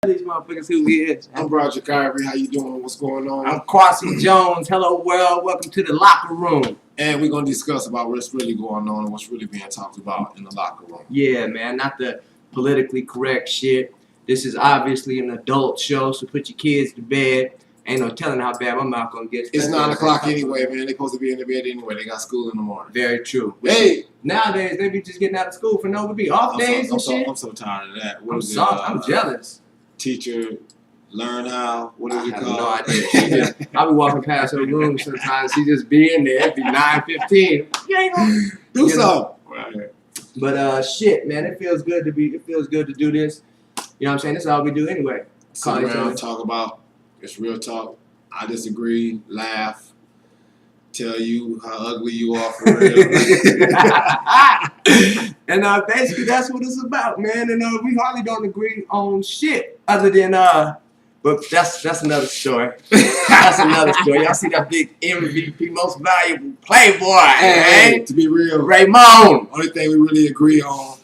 These motherfuckers who is. I'm Roger Kyrie. How you doing? What's going on? I'm Quasi Jones. Hello world. Welcome to the locker room. And we're gonna discuss about what's really going on and what's really being talked about in the locker room. Yeah, man. Not the politically correct shit. This is obviously an adult show, so put your kids to bed. Ain't no telling how bad my mouth gonna get. It's 9 o'clock anyway, man. They supposed to be in the bed anyway. They got school in the morning. Very true. Hey! Nowadays, they be just getting out of school for no be off days and shit. I'm so tired of that. I'm jealous. Teacher, learn how. What is it called? No idea. I be walking past her room sometimes. She just be in there. It be 9:15. You ain't gonna do something. Right. But shit, man, it feels good to do this. You know what I'm saying? This is all we do anyway. Sit around, talk about. It's real talk. I disagree. Laugh. Tell you how ugly you are for real. And basically that's what it's about, man. And we hardly don't agree on shit other than but that's another story. That's another story. Y'all see that big MVP, most valuable playboy, hey, to be real, Raymond. Only thing we really agree on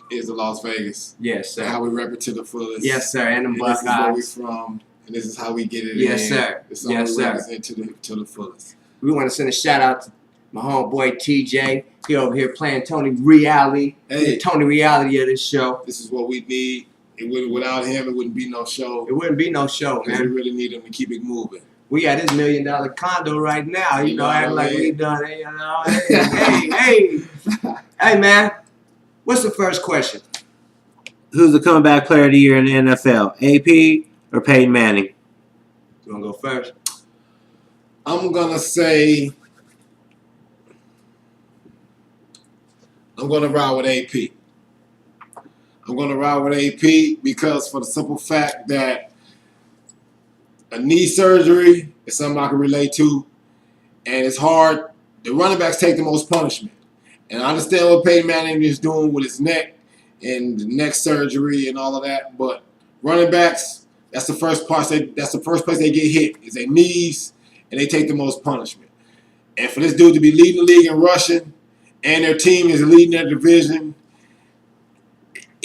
is the Las Vegas. Yes, sir. And how we rep it to the fullest. Yes, sir. And the Buckeyes. This is where we from, and this is how we get it. Yes, sir. This is how we represent to the fullest. We want to send a shout out to my homeboy TJ. He over here playing Tony Reality. Hey, the Tony Reality of this show. This is what we need. Without him, it wouldn't be no show. It wouldn't be no show, man. We really need him to keep it moving. We got this $1 million condo right now. You know, acting like we done. You know, hey, man. What's the first question? Who's the comeback player of the year in the NFL? AP or Peyton Manning? You want to go first? I'm going to say I'm going to ride with AP. I'm going to ride with AP because for the simple fact that a knee surgery is something I can relate to, and it's hard. The running backs take the most punishment. And I understand what Peyton Manning is doing with his neck and the neck surgery and all of that, but running backs, that's the first place they get hit is their knees, and they take the most punishment. And for this dude to be leading the league in rushing, and their team is leading their division,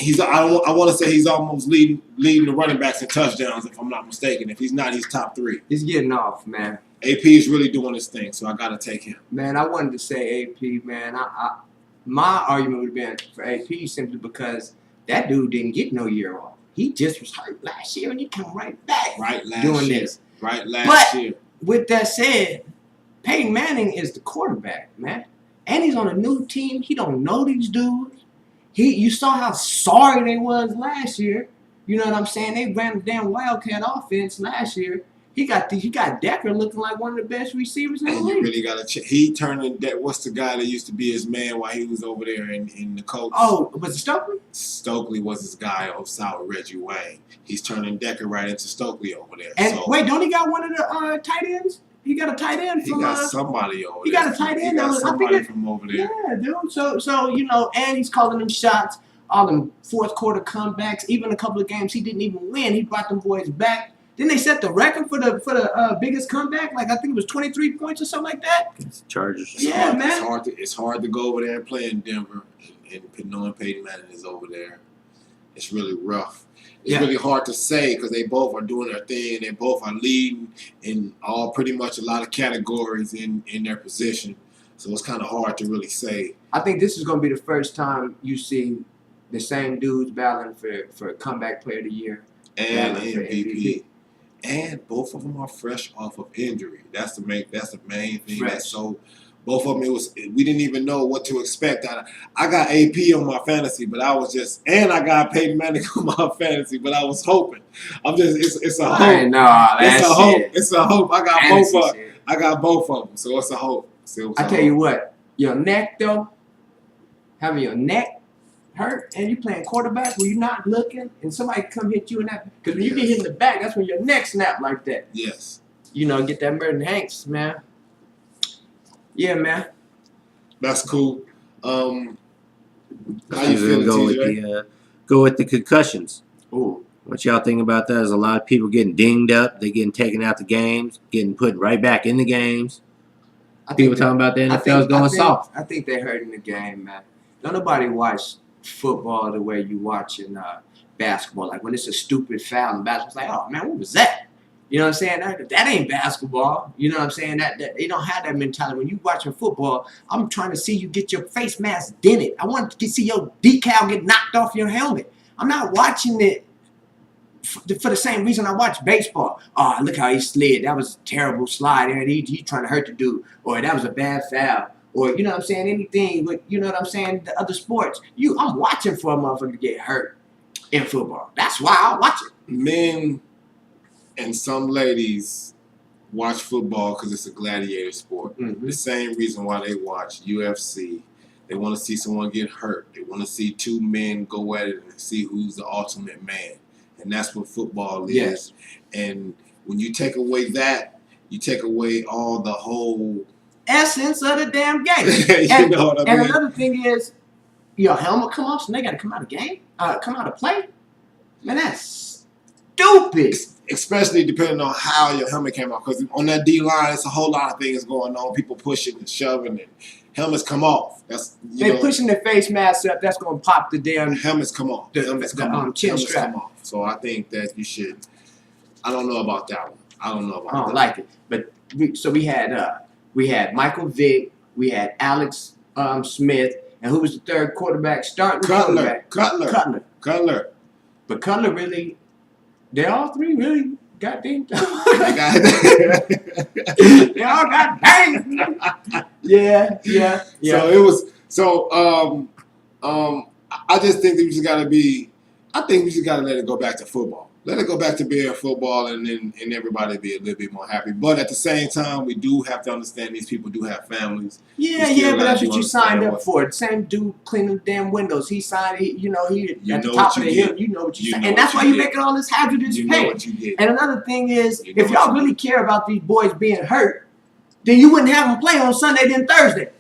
I want to say he's almost leading the running backs in touchdowns, if I'm not mistaken. If he's not, he's top 3. He's getting off, man. AP is really doing his thing, so I got to take him. Man, I wanted to say AP, man. My argument would have been for AP simply because that dude didn't get no year off. He just was hurt last year, and he come right back doing this. Right last year. With that said, Peyton Manning is the quarterback, man. And he's on a new team. He don't know these dudes. You saw how sorry they was last year. You know what I'm saying? They ran the damn Wildcat offense last year. He got Decker looking like one of the best receivers in the league. You really got to check. He turned in that. What's the guy that used to be his man while he was over there in the Colts? Oh, was it Stokely? Stokely was his guy of South Reggie Wayne. He's turning Decker right into Stokely over there. And wait, don't he got one of the tight ends? He got a tight end from. He got somebody over there. He got a tight end. He got somebody from over there. Yeah, dude. So you know, and he's calling them shots. All them fourth quarter comebacks. Even a couple of games he didn't even win. He brought them boys back. Didn't they set the record for the biggest comeback? Like I think it was 23 points or something like that. It's Chargers. Yeah, man. It's hard to go over there and play in Denver, and knowing Peyton Manning is over there, it's really rough. It's really hard to say because they both are doing their thing, and they both are leading in pretty much a lot of categories in their position. So it's kind of hard to really say. I think this is going to be the first time you see the same dudes battling for comeback player of the year and MVP. And both of them are fresh off of injury. That's the main thing. Fresh. Both of them, we didn't even know what to expect. I got AP on my fantasy, but I got Peyton Manning on my fantasy, but I was hoping. It's a hope. It's a hope. I got both of them, so it's a hope. I tell you what, your neck though, having your neck hurt, and you playing quarterback where you're not looking, and somebody come hit you in that, because when you get hit in the back, that's when your neck snap like that. Yes. You know, get that Merton Hanks, man. Yeah, man. That's cool. How you feeling, go with the concussions. Ooh. What y'all think about that? There's a lot of people getting dinged up. They're getting taken out the games, getting put right back in the games. People talking about the NFL's going soft. I think they're hurting the game, man. Don't nobody watch football the way you watching basketball. Like when it's a stupid foul in basketball, it's like, oh man, what was that? You know what I'm saying? That ain't basketball. You know what I'm saying? That they don't have that mentality. When you watching football, I'm trying to see you get your face mask dented. I want to see your decal get knocked off your helmet. I'm not watching it for the same reason I watch baseball. Oh, look how he slid. That was a terrible slide. And he trying to hurt the dude. Or that was a bad foul. Or, you know what I'm saying? Anything. But, you know what I'm saying? The other sports. I'm watching for a motherfucker to get hurt in football. That's why I watch it. Men and some ladies watch football because it's a gladiator sport. Mm-hmm. The same reason why they watch UFC. They want to see someone get hurt. They want to see two men go at it and see who's the ultimate man. And that's what football is. Yes. And when you take away that, you take away all the whole essence of the damn game. you know what I and mean? another thing is, your helmet come off, so they got to come out of game, come out of play. Man, that's stupid. Especially depending on how your helmet came off. Because on that D line, it's a whole lot of things going on. People pushing and shoving, and helmets come off. They're pushing their face mask up. That's going to pop the damn helmets come off. The chin helmets strap. come off. So I think that you should. I don't know about that one. I don't know about I don't that. like it. But we had Michael Vick, we had Alex Smith, and who was the third quarterback? Starting quarterback. Cutler. But Cutler really, they all three really goddamn. They all got dang. Yeah. So it was. So I just think that we just gotta be. I think we just gotta let it go back to football. Let it go back to being football, and everybody be a little bit more happy. But at the same time, we do have to understand these people do have families. Yeah, but that's what you signed up for. The same dude cleaning the damn windows. He signed. He at the top of the hill. You know what you signed, and that's why you making all this hazardous You pay. know what you get. And another thing is, You know if y'all really care about these boys being hurt, then you wouldn't have them play on Sunday then Thursday.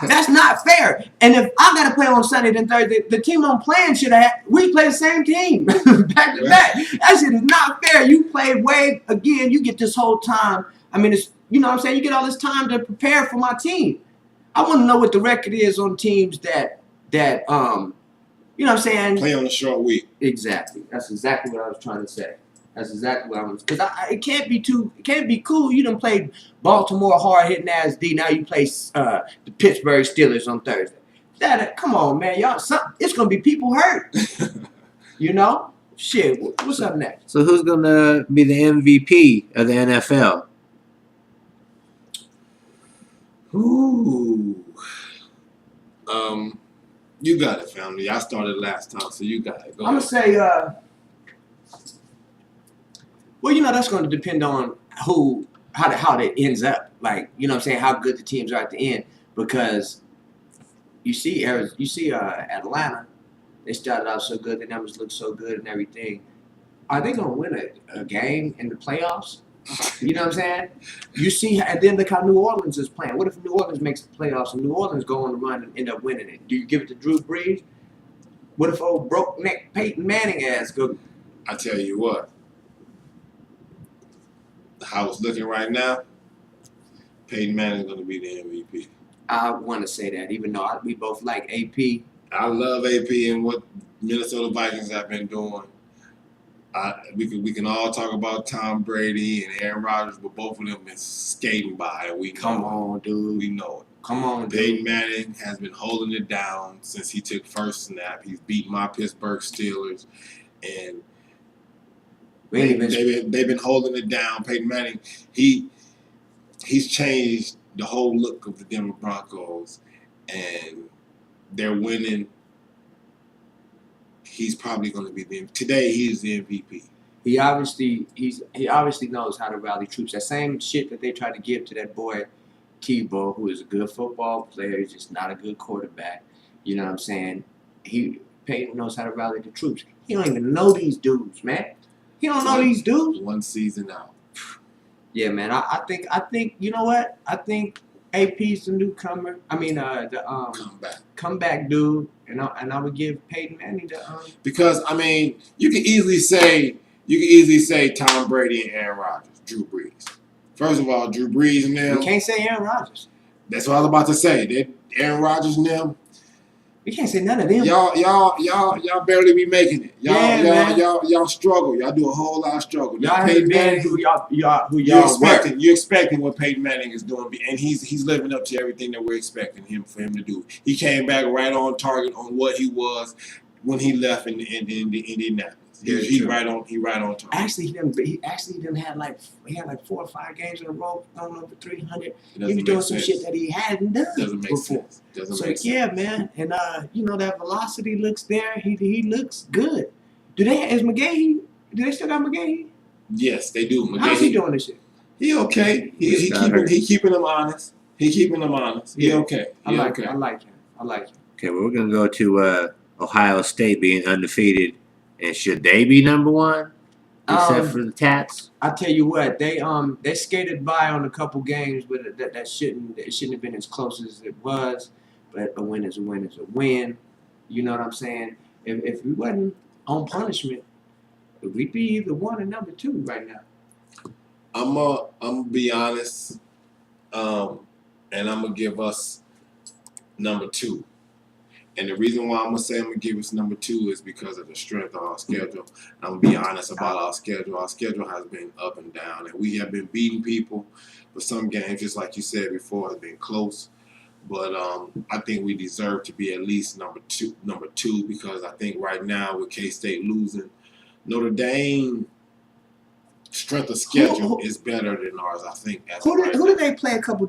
That's not fair. And if I got to play on Sunday then Thursday, the team I'm playing should have. We play the same team back to back. That shit is not fair. You played way again. You get this whole time. I mean, it's you know what I'm saying. You get all this time to prepare for my team. I want to know what the record is on teams that you know what I'm saying. Play on a short week. Exactly. That's exactly what I was trying to say. That's exactly what I was. Because it can't be cool. You done played Baltimore hard hitting ass D. Now you play the Pittsburgh Steelers on Thursday. Come on, man, y'all. It's gonna be people hurt. You know, shit. What's up next? So who's gonna be the MVP of the NFL? Ooh. You got it, family. I started last time, so you got it. Go I'm ahead. gonna say. Well, you know that's going to depend on how it ends up. Like, you know what I'm saying, how good the teams are at the end. Because you see Atlanta, they started out so good, the numbers look so good and everything. Are they going to win a game in the playoffs? You know what I'm saying? You see, and then look how New Orleans is playing. What if New Orleans makes the playoffs and New Orleans go on the run and end up winning it? Do you give it to Drew Brees? What if old broke neck Peyton Manning ass go? I tell you what. How it's looking right now, Peyton Manning's going to be the MVP. I want to say that, even though we both like AP. I love AP and what Minnesota Vikings have been doing. We can all talk about Tom Brady and Aaron Rodgers, but both of them been skating by, and we know Come on, dude. We know it. Come on, dude. Peyton Manning has been holding it down since he took first snap. He's beat my Pittsburgh Steelers, and they've been holding it down. Peyton Manning, he's changed the whole look of the Denver Broncos, and they're winning. He's probably going to be today. He is the MVP. He obviously knows how to rally troops. That same shit that they tried to give to that boy Tebow, who is a good football player, he's just not a good quarterback. You know what I'm saying? Peyton knows how to rally the troops. He don't even know these dudes, man. He don't know these dudes. One season out. Yeah, man. I think you know what? I think AP's the newcomer. I mean the comeback dude, and I would give Peyton Manning the because I mean you can easily say Tom Brady and Aaron Rodgers, Drew Brees. First of all, Drew Brees and them. You can't say Aaron Rodgers. That's what I was about to say. Aaron Rodgers and them. You can't say none of them. Y'all barely be making it. Y'all struggle. Y'all do a whole lot of struggle. Y'all Now, haven't been who y'all were. you're expecting what Peyton Manning is doing, and he's living up to everything that we're expecting for him to do. He came back right on target on what he was when he left in Indianapolis. He right on target. Actually, he had like 4 or 5 games in a row going over 300. He was doing some shit that he hadn't done Doesn't make before. sense. Doesn't So make sense. yeah, man, and that velocity looks there. He looks good. Do they still got McGahee? Yes, they do. How's he doing this shit? He okay. He keeping them honest. He okay. I like him. Okay, well, we're gonna go to Ohio State being undefeated, and should they be number one, except for the Tats? I tell you what, they skated by on a couple games, but that shouldn't have been as close as it was. But a win is a win is a win. You know what I'm saying? If we wasn't on punishment, we'd be either 1 or number 2 right now. I'm gonna be honest, and I'm gonna give us number 2. And the reason why I'm gonna say I'm gonna give us number 2 is because of the strength of our schedule. I'm gonna be honest about our schedule. Our schedule has been up and down, and we have been beating people. But some games, just like you said before, have been close. But I think we deserve to be at least number two, because I think right now with K-State losing, Notre Dame strength of schedule is better than ours. I think. Who did they play a couple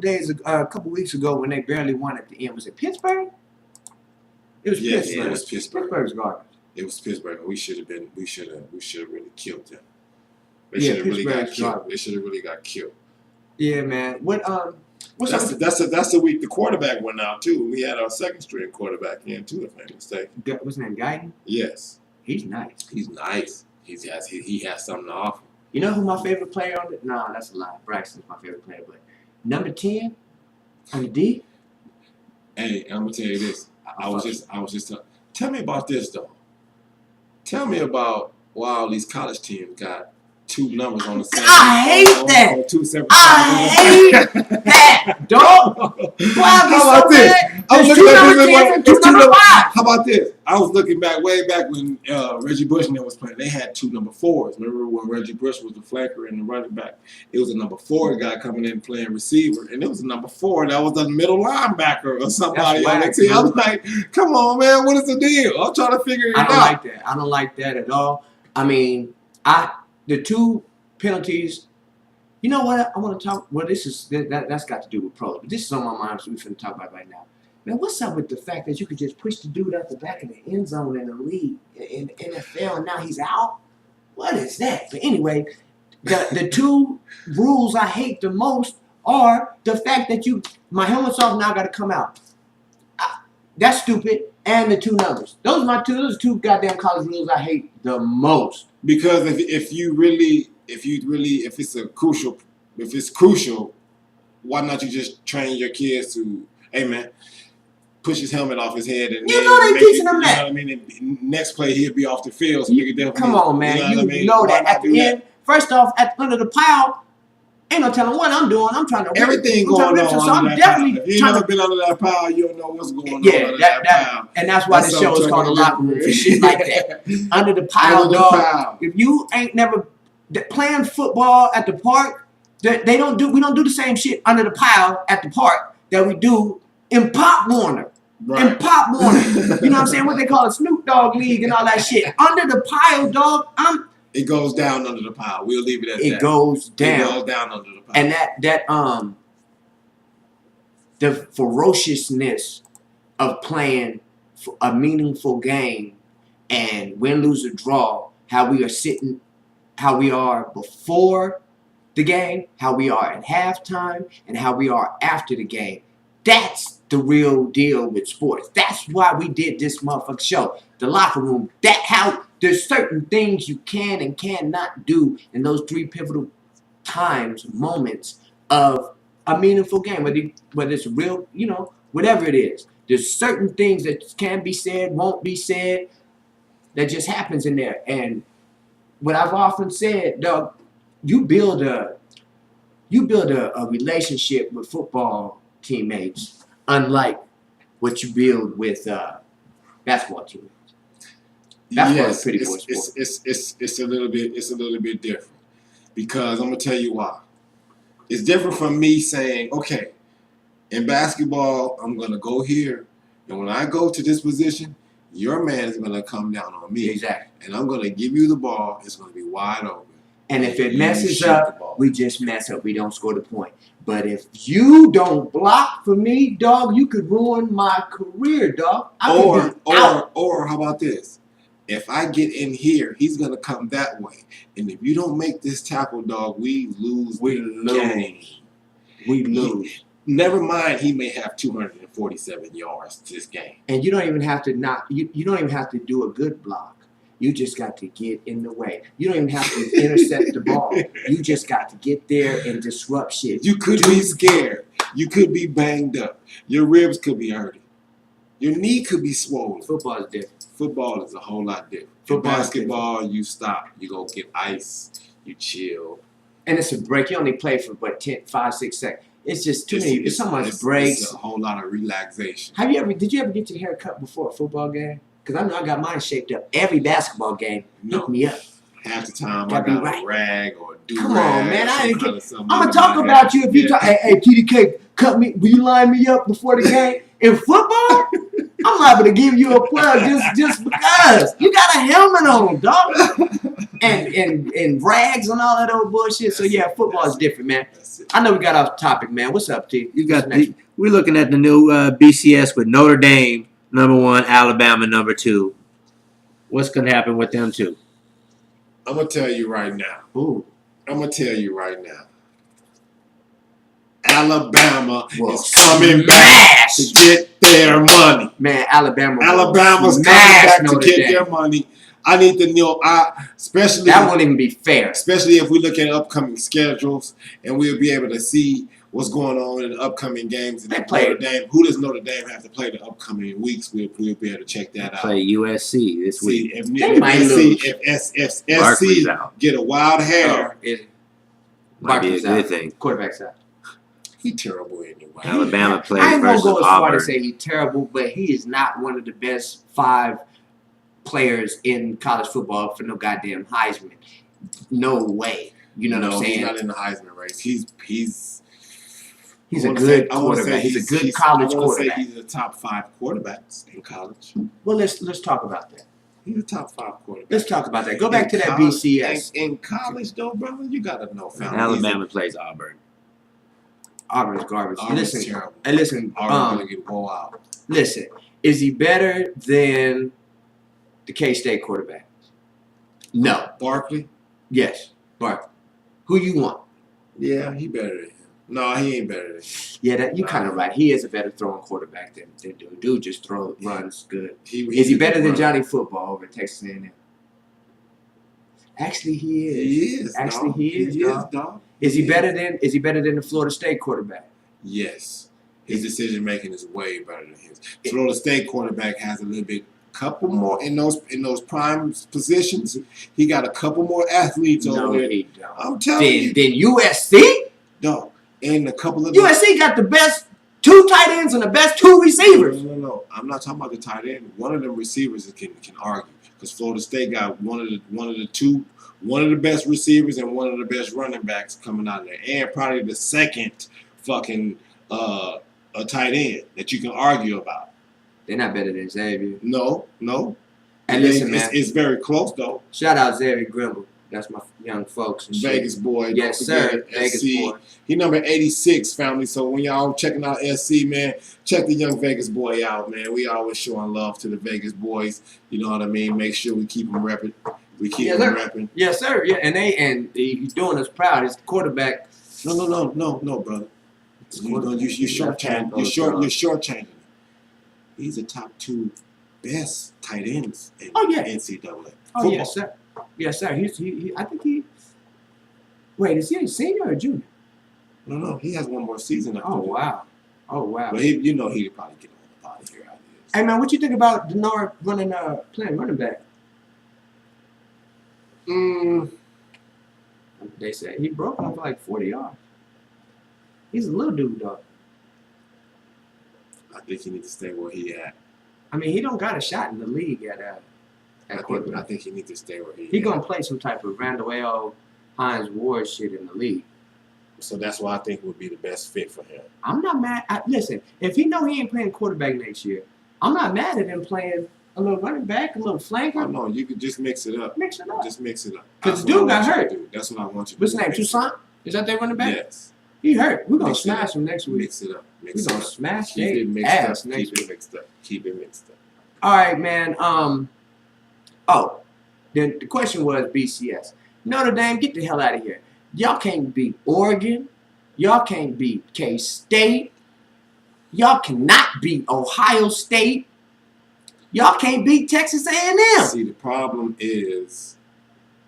weeks ago when they barely won at the end? Was it Pittsburgh? It was Pittsburgh. Yeah, it was Pittsburgh. Pittsburgh's garbage. It was Pittsburgh. We should have really killed them. They should have really got killed. They should have really got killed. Yeah, man. That's the week the quarterback went out too. We had our second string quarterback in too, if I'm not mistaken. What's his name? Guyton? Yes. He's nice. He has something to offer. You know who my favorite player on it? No, that's a lie. Braxton's my favorite player, but number 10 on the D. Hey, I'm gonna tell you this. I was just tell me about this though. Tell me about why all these college teams got 2 numbers on the same. I hate that. On 2 separate I hate that, dog. Why How about this? There's 2 number 10 and 2 number 5. How about this? I was looking back way back when Reggie Bush and them was playing. They had 2 number 4s. Remember when Reggie Bush was the flanker and the running back? It was a number 4 guy coming in playing receiver, and it was a number 4 that was the middle linebacker or somebody on the team. I was like, come on, man, what is the deal? I'm trying to figure it out. I don't like that at all. I mean, the 2 penalties. You know what? I want to talk. Well, that's got to do with pros, but this is on my mind, so we're finna talk about it right now. Man, what's up with the fact that you could just push the dude out the back of the end zone in the league in the NFL, and now he's out? What is that? But anyway, the 2 rules I hate the most are the fact that my helmet's off, now I got to come out. That's stupid. And the 2 numbers. Those are those 2 goddamn college rules I hate the most. Because if it's crucial, why not you just train your kids to, hey man, push his helmet off his head and they teaching him that. You know what I mean? And next play he'll be off the field. So come on, man. You know that at the end. First off, under the pile, ain't no telling what I'm doing. I'm trying to everything going on. So I'm definitely if you never been under that pile, you don't know what's going on. Yeah, that and that's why the show is called The Locker Room for shit like that. Under the pile, dog. If you ain't never playing football at the park, we don't do the same shit under the pile at the park that we do in Pop Warner. Right. In Pop Warner. You know what I'm saying? What they call a Snoop Dogg League and all that shit. Under the pile, dog, it goes down under the pile. We'll leave it at that. It goes down. It goes down under the pile. And the ferociousness of playing a meaningful game and win, lose, or draw, how we are before the game, how we are at halftime, and how we are after the game. That's the real deal with sports. That's why we did this motherfucking show. The Locker Room. There's certain things you can and cannot do in those 3 pivotal moments of a meaningful game. Whether it's real, whatever it is. There's certain things that can be said, won't be said, that just happens in there. And what I've often said, dog, you build a relationship with football teammates unlike what you build with Basketball team. Basketball is pretty boy it's, sport. it's a little bit different because I'm gonna tell you why. It's different from me saying, okay, in basketball, I'm gonna go here, and when I go to this position, your man is gonna come down on me, Exactly. and I'm gonna give you the ball. It's gonna be wide open. And if it You messes shoot the up, ball. we just mess up. We don't score the point. But if you don't block for me, dog, you could ruin my career, dog. I could be out. Or how about this? If I get in here, he's gonna come that way, and if you don't make this tackle, dog, we lose. We the lose. game. We lose. Never mind, he may have 247 yards this game. And you don't even have to you don't even have to do a good block. You just got to get in the way. You don't even have to intercept the ball. You just got to get there and disrupt shit. You could be scared. You could be banged up. Your ribs could be hurting. Your knee could be swollen. Football is different. Football is a whole lot different. Football In is basketball, you stop. You go get ice. You chill. And it's a break. You only play for 5, 6 seconds. It's just too many. It's so much breaks. It's a whole lot of relaxation. Did you ever get your hair cut before a football game? Because I know I got mine shaped up. Every basketball game, No. hook me up. Half the time Gotta be I got right. a rag or a do-rag. Come on, man. I ain't I'm I'm gonna talk about you if you talk. Hey, TDK, cut me. Will you line me up before the game? In football, I'm liable to give you a plug just because you got a helmet on, dog, and rags and all that old bullshit. So yeah, football is different, man. That's it. I know we got off topic, man. What's up, T? You got What's next? we're looking at the new BCS with Notre Dame #1, Alabama #2. What's gonna happen with them two? I'm gonna tell you right now. Ooh, Alabama well, is coming back to get their money. man. Alabama's Alabama's coming back to get their money. I need to know. Especially That won't even be fair. especially if we look at upcoming schedules and we'll be able to see what's going on in the upcoming games. And They if play- Notre Dame, who does Notre Dame have to play the upcoming weeks? We'll be able to check that out. Play USC this week. See if, They might lose. if Barkley's SC out. get a wild hair, Might be a Barkley's good out. thing. Quarterback's out. he terrible anyway. Alabama plays I ain't gonna versus go as far to Auburn. say he's terrible, but he is not one of the best 5 players in college football for no goddamn Heisman. No way. You know what I'm He's saying? not in the Heisman race. He's He's I a wanna good say- I wanna quarterback. say He's a good college I wanna say quarterback. he's in the top 5 quarterbacks in college. Well, let's talk about that. He's a top 5 quarterback. Let's talk about that. Go back to In that college- BCS. In college, though, brother, you gotta know. Fam, Alabama plays Auburn. Auburn's garbage. Auburn's Listen, terrible. and listen, Auburn's gonna get blown out. listen. Is he better than the K-State quarterback? No. Barkley, Yes. Barkley. Who you want? yeah, he better than him. No, he ain't better than him. Yeah, that you kind of right. He is a better throwing quarterback than dude. Dude just runs good. Is He's he a better good than runner. Johnny Football over at Texas A&M? Actually, he is. He is. Actually, dog. he is, dog. dog. Is he He better than the Florida State quarterback? Yes. His decision making is way better than his. Florida State quarterback has a little bit, couple more in those prime positions. He got a couple more athletes No, over there. he don't. I'm telling you, Then USC? no. And a couple of USC got the best 2 tight ends and the best 2 receivers. No. I'm not talking about the tight end. One of them receivers can argue because Florida State got one of the best receivers and one of the best running backs coming out there, and probably the second fucking a tight end that you can argue about. They're not better than Xavier. No. And listen, man. It's very close though. Shout out Xavier Grimble. That's my young folks. And shit. Vegas boy. Yes, don't sir. forget Vegas SC. boy. He number 86, family. So when y'all checking out SC, man, check the young Vegas boy out, man. We always showing love to the Vegas boys. You know what I mean? Make sure we keep them repping. We keep Yes, them sir. repping. Yes, sir. Yeah, and he's doing us proud. His quarterback. No, brother. You shortchanging. He's the top 2 best tight ends in Oh, yeah. NCAA. Oh football. yes, sir. Yes, sir. He. I think he. Wait, is he a senior or a junior? No, he has one more season after Oh this. wow. Oh wow. But he'd probably get on out of here. Hey man, what you think about Denard playing running back? They said he broke him for like 40 yards. He's a little dude, dog. I think he needs to stay where he at. I mean, he don't got a shot in the league at I quarterback. think he needs to stay where he He is. gonna play some type of Randall L. Hines Ward shit in the league. So that's why I think would be the best fit for him. I'm not mad. Listen, if he know he ain't playing quarterback next year, I'm not mad at him playing a little running back, a little Oh flanker. no, you could just mix it up. Mix it up. Just mix it up. 'Cause That's the dude what I got want you to hurt. do. That's what I want you to What's do. his name? Mix it Toussaint? up. Is that their running back? Yes. He hurt. We're gonna Mix it smash up. him next week. Mix it up. We're Mix it gonna up. smash Keep it Jay mixed ass up. next Keep week. it mixed up. Keep it mixed up. All right, man. Oh, then the question was BCS. Notre Dame, get the hell out of here. Y'all can't beat Oregon. Y'all can't beat K-State. Y'all cannot beat Ohio State. Y'all can't beat Texas A&M. See, the problem is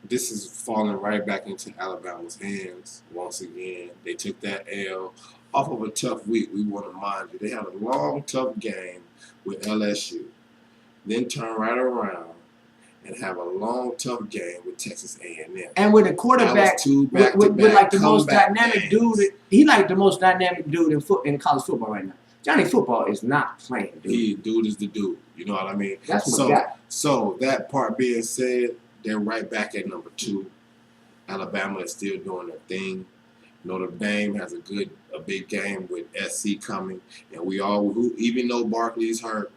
this is falling right back into Alabama's hands once again. They took that L off of a tough week. We want to mind you. They had a long, tough game with LSU. Then turn right around and have a long, tough game with Texas A&M. And with a That quarterback was two with like back-to-back the most comeback dynamic games. dude. He like the most dynamic dude in college football right now. Johnny Football is not playing, dude. Dude is the dude. You know what I mean? That's my So, guy. so that part being said, they're right back at number 2. Alabama is still doing their thing. Notre Dame has a big game with SC coming, and even though Barkley's hurt,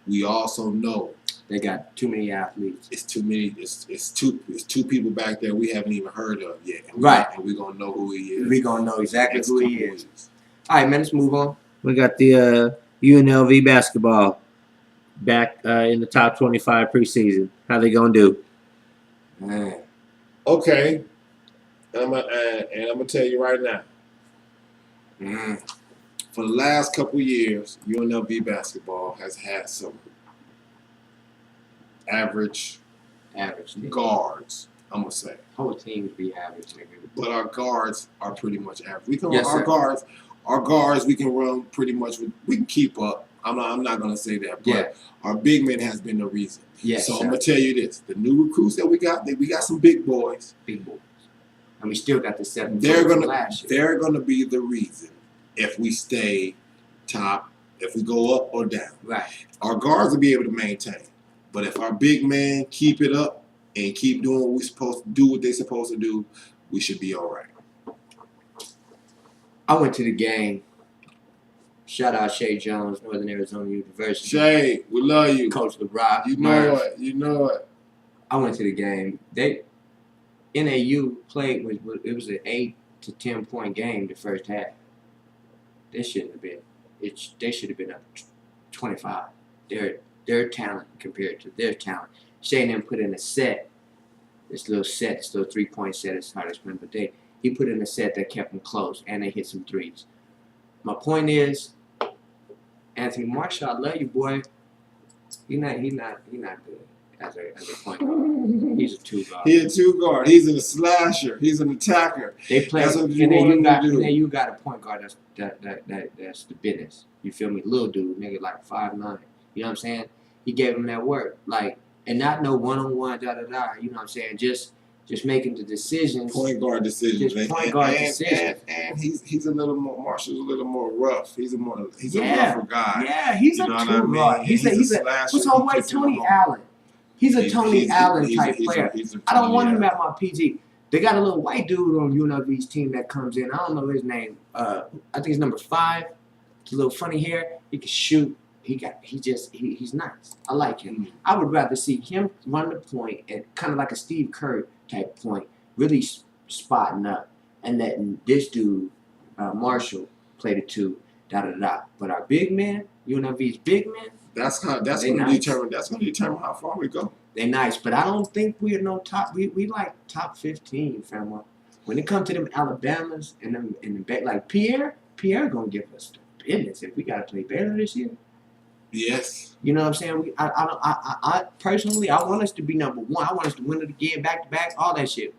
we also know They got too many athletes. it's too many. It's two people back there we haven't even heard of yet. Right. And we're gonna know who he is. We gonna know exactly next who he couple is. weeks. All right, man. Let's move on. We got the UNLV basketball back in the top 25 preseason. How they gonna do? Man. Okay. And I'm gonna tell you right now. For the last couple years, UNLV basketball has had some average Average. guards. I'm gonna say, Whole teams be average, nigga. but our guards are pretty much average. We can Yes, our sir. guards we can run pretty much. We can keep up. I'm not gonna say that, but Yeah. our big men has been the reason. Yes, so sir. I'm gonna tell you this: the new recruits that we got some big boys. Big boys. And we still got the 7 They're from gonna last year. they're gonna be the reason if we stay top, if we go up or down. Right. Our guards will be able to maintain, but if our big men keep it up and keep doing what we supposed to do, what they're supposed to do, we should be all right. I went to the game. Shout out Shay Jones, Northern Arizona University. Shay, we love you. Coach LeBron. You know it. You know it. I went to the game. NAU played it was an 8 to 10 point game the first half. They shouldn't have been. They should have been up 25. Their talent compared to their talent. Shay and them put in a set. This little 3-point set is hard to explain, but he put in a set that kept them close and they hit some threes. My point is, Anthony Marshall, I love you, boy. He's not good as a point guard. He's a 2 guard. He's a 2 guard. He's a slasher. He's an attacker. They play, That's what you and then want you him got to do. and then you got a point guard that's the business. You feel me? Little dude, nigga, like 5'9". You know what I'm saying? He gave him that work, like, and not no 1-on-1, da. You know what I'm saying? Just making the decisions. Point guard decisions. Just point guard decisions. And he's a little more. Marshall's a little more rough. He's a Yeah. rougher guy. Yeah, he's You a know 2 what I mean? guard. And He's a slasher. what's our He white gets in the Tony hole. Allen? He's a Tony Allen he's type a player. Tony I don't want him Allen. at my PG. They got a little white dude on UNLV's team that comes in. I don't know his name. I think he's number 5. It's a little funny hair. He can shoot. He's nice. I like him. I would rather see him run the point and kind of like a Steve Kerr type point, really spotting up, and letting this dude Marshall play the 2. But our big man, UNLV's big man, That's They going to nice. determine. That's going to determine how far we go. they nice. But I don't think we're no top. We like top 15, fam. When it comes to them Alabamas and them like Pierre gonna give us the business if we gotta play Baylor this year. Yes. You know what I'm saying? I personally, I want us to be number 1. I want us to win it again, back to back, all that shit.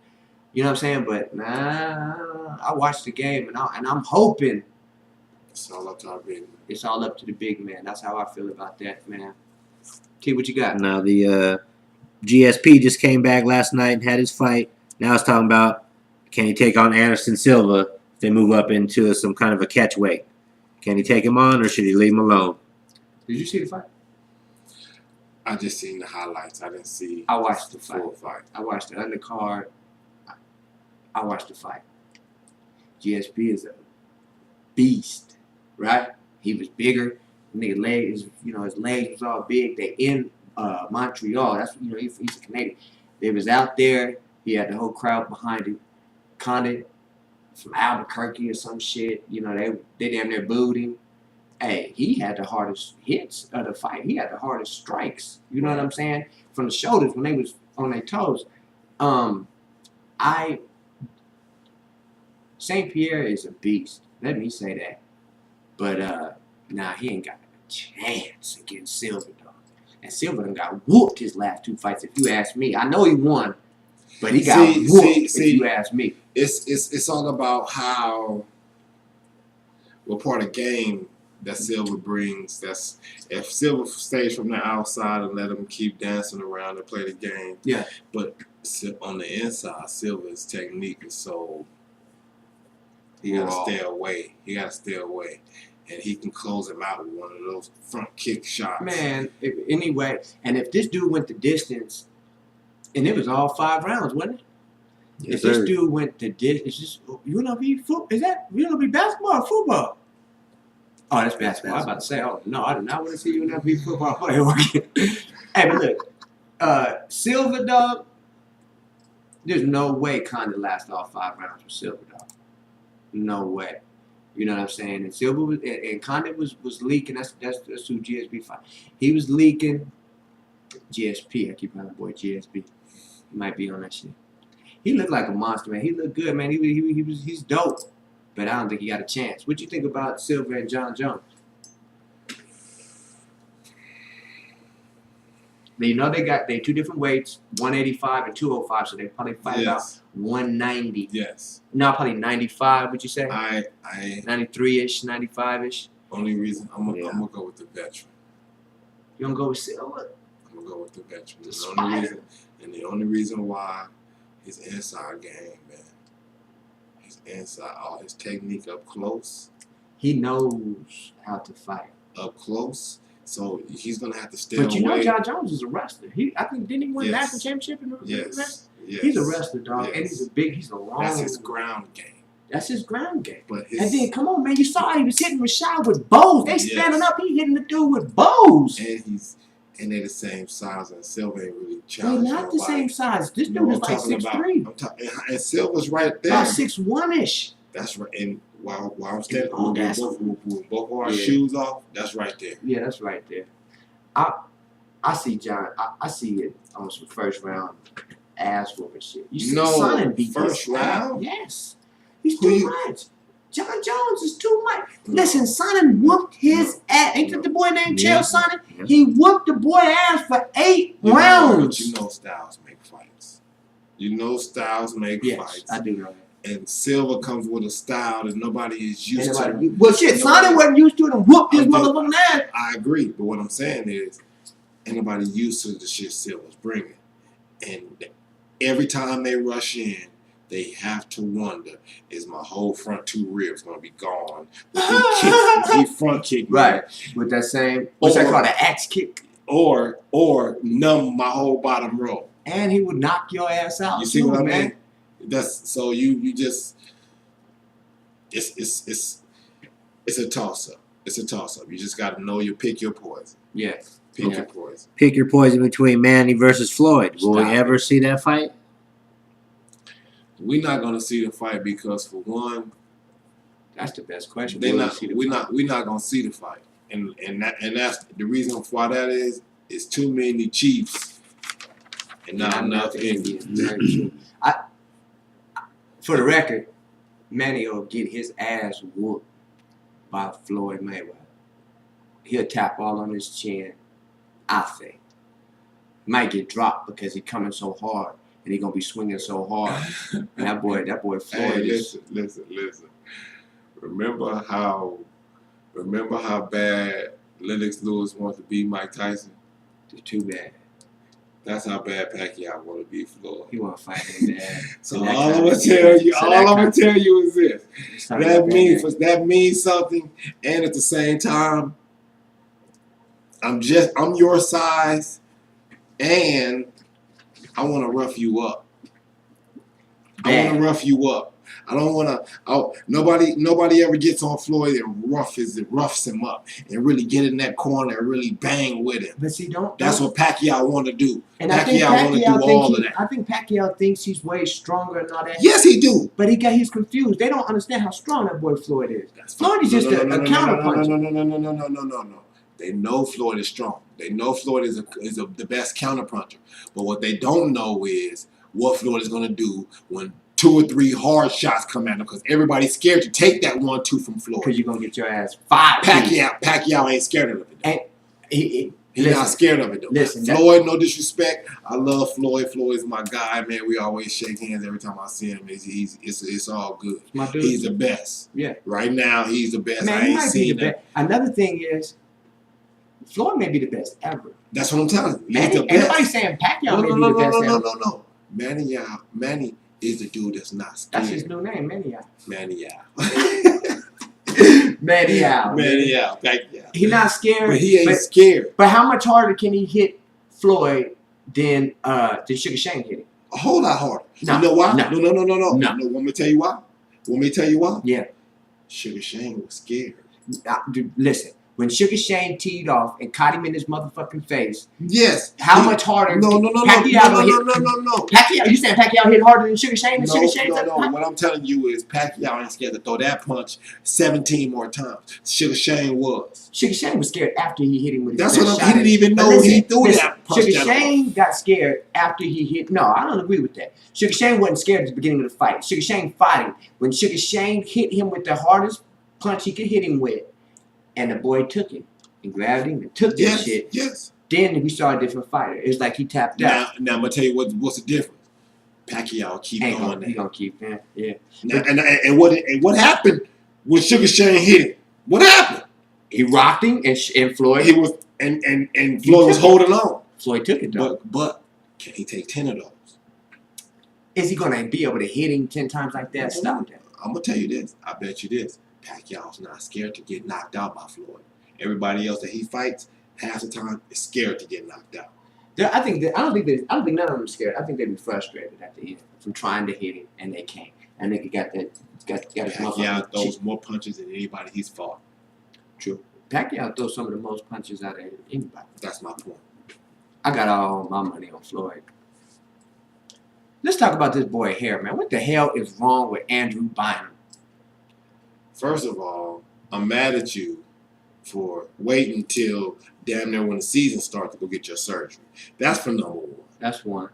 You know what I'm saying? But nah, I watched the game and I'm hoping It's all up to our big man. it's all up to the big man. That's how I feel about that, man. T, what you got? Now the GSP just came back last night and had his fight. Now it's talking about can he take on Anderson Silva if they move up into some kind of a catch weight? Can he take him on or should he leave him alone? Did you see the fight? I just seen the highlights. I didn't see. I watched the full fight. I watched the undercard. I watched the fight. GSP is a beast, right? He was bigger. Nigga legs, his legs was all big. They in Montreal. That's he's a Canadian. They was out there. He had the whole crowd behind him. Condit from Albuquerque or some shit. They damn near booed him. Hey, he had the hardest hits of the fight. He had the hardest strikes. You know what I'm saying? From the shoulders when they was on their toes. St. Pierre is a beast. Let me say that. But he ain't got a chance against Silva, dog. And Silva done got whooped his last 2 fights, if you ask me. I know he won, but he got whooped, if you ask me. It's all about what part of game that Silva brings. That's if Silva stays from the outside and let him keep dancing around and play the game. Yeah. But on the inside, Silva's technique is so. He gotta stay away. And he can close him out with one of those front kick shots. Man, anyway, and if this dude went the distance, and it was all 5 rounds, wasn't it? Yes, if this sir. dude went the distance, it's just UNLV is that UNLV basketball or football? Oh, that's basketball. I was about to say, oh no, I do not want to see UNLV football play. Hey, but look, Silva, dog. There's no way Condit lasts all 5 rounds with Silva, dog. No way. You know what I'm saying? And Silva was, and Condit was leaking. That's who GSP fight. He was leaking. GSP. I keep calling the boy GSP. He might be on that shit. He looked like a monster, man. He looked good, man. He's dope. But I don't think he got a chance. What you think about Silva and John Jones? They 2 different weights, 185 and 205, so they probably fight about 190. Yes. No, probably 95, would you say? I 93-ish, 95-ish. only reason I'm gonna go with the veteran. You gonna go with Silva? I'm gonna go with the veteran. The The only reason why his inside game, man. His inside, all his technique up close. He knows how to fight. Up close. So he's gonna have to stay But away. John Jones is a wrestler. I think didn't he win national championship in the wrestling? Yes. He's a wrestler, dog, Yes. and he's a long. That's his ground game. That's his ground game. But And then come on, man, you saw he was hitting Rashad with bows. They standing up, he hitting the dude with bows. and they're the same size, and Silva ain't really They're challenging not the same size. This No, dude is I'm like talking 6'3". And Silva's right there. About 6'1"-ish. That's right. And while I'm standing, Oh, with that's- both of our Yeah. shoes off. That's right there. Yeah, that's right there. I see John. I see it on some first round ass whooping shit. You see Sonnen beat first his round? Yes, he's Who too you- much. John Jones is too much. Listen, Sonnen whooped his ass. Ain't that the boy named Yeah. Chael Sonnen? Yeah. He whooped the boy ass for 8 But rounds. you know styles make fights. Styles make Yes, fights. I do know that. And Silva comes with a style that nobody is used to. Well, shit, Sonnen wasn't used to it and whooped his I'm just- motherfucking ass. I agree, but what I'm saying is, ain't nobody used to the shit Silva's bringing. And every time they rush in, they have to wonder, is my whole front 2 ribs going to be gone? Is he front kick me? Right, with that same, what's that called, an axe kick? Or numb my whole bottom row. And he would knock your ass out. You see too, what I man. mean? That's so you just it's a toss up. It's a toss up. You just got to know pick your poison. Yeah. Pick Okay. your poison. Pick your poison between Manny versus Floyd. Will Stop we ever see that fight? We're not gonna see the fight because for one, That's the best question. we're Will we see the fight? not gonna see the fight, and that's the reason why that is too many Chiefs and not enough Indians. Very true. For the record, Manny will get his ass whooped by Floyd Mayweather. He'll tap all on his chin, I think. Might get dropped because he's coming so hard and he's gonna be swinging so hard. And that boy Floyd Hey, is. listen. Remember how bad Lennox Lewis wants to be Mike Tyson? It's too bad. That's how bad Pacquiao want to be Floyd. He want to fight him bad. So And that all I'm kind gonna of- tell you, so all that I'm kind gonna of- tell you is this. It's talking about That means something, and at the same time, I'm your size. And I want to rough you up. I Bad. want to rough you up. I don't want to. Nobody ever gets on Floyd and roughs him up and really get in that corner and really bang with him. But see, That's what Pacquiao want to do. And I think Pacquiao want to do all of that. I think Pacquiao thinks he's way stronger and all that. Yes, he do. But he's confused. They don't understand how strong that boy Floyd is. Floyd is just a counterpuncher. No. They know Floyd is strong. They know Floyd is the best counterpuncher. But what they don't know is what Floyd is going to do when 2 or 3 hard shots come at him, because everybody's scared to take that 1-2 from Floyd. Because you're going to get your ass 5. Pacquiao ain't scared of it. And He's not scared of it, though. Listen, Floyd, no disrespect. I love Floyd. Floyd's my guy, man. We always shake hands every time I see him. It's all good. My dude. He's the best. Yeah. Right now, he's the best. Man, I he ain't might be seen the that. best. Another thing is, Floyd may be the best ever. That's what I'm telling you. Man, He's the everybody's best. saying Pacquiao may be the best ever. No. Manny is the dude that's not scared. That's his new name, Maniac. Maniac. Pacquiao. He's not scared. But he ain't scared. But how much harder can he hit Floyd than Sugar Shane hit him? A whole lot harder. No, You know why? no. No. No. Want me to tell you why? Yeah. Sugar Shane was scared. Dude, listen, when Sugar Shane teed off and caught him in his motherfucking face, Yes. how much harder? No. Pacquiao Pacquiao, you saying Pacquiao hit harder than Sugar Shane? And Sugar Shane? No. What I'm telling you is Pacquiao ain't scared to throw that punch 17 more times. Sugar Shane was. Sugar Shane was scared after he hit him with his That's best what shot. he didn't even know he threw that punch. Sugar Shane got scared after he hit. No, I don't agree with that. Sugar Shane wasn't scared at the beginning of the fight. Sugar Shane fighting. When Sugar Shane hit him with the hardest punch he could hit him with, and the boy took him and grabbed him and took that shit. Yes. Then we saw a different fighter. It's like he tapped out. Now I'm gonna tell you what's the difference. Pacquiao keep Ain't going gonna, he there. gonna keep that. Yeah. Now, and what happened when Sugar Shane hit him? What happened? He rocked him and Floyd. He was and Floyd was holding on. Floyd took it though. But can he take 10 of those? Is he gonna be able to hit him 10 times like that? Stop that. I'm gonna tell you this. I bet you this. Pacquiao's not scared to get knocked out by Floyd. Everybody else that he fights, half the time, is scared to get knocked out. I don't think none of them are scared. I think they'd be frustrated at the end from trying to hit him and they can't. And they got his Pacquiao motherfucking throws more punches than anybody he's fought. True. Pacquiao throws some of the most punches out of anybody. That's my point. I got all my money on Floyd. Let's talk about this boy here, man. What the hell is wrong with Andrew Bynum? First of all, I'm mad at you for waiting until damn near when the season starts to go get your surgery. That's for number one. That's one.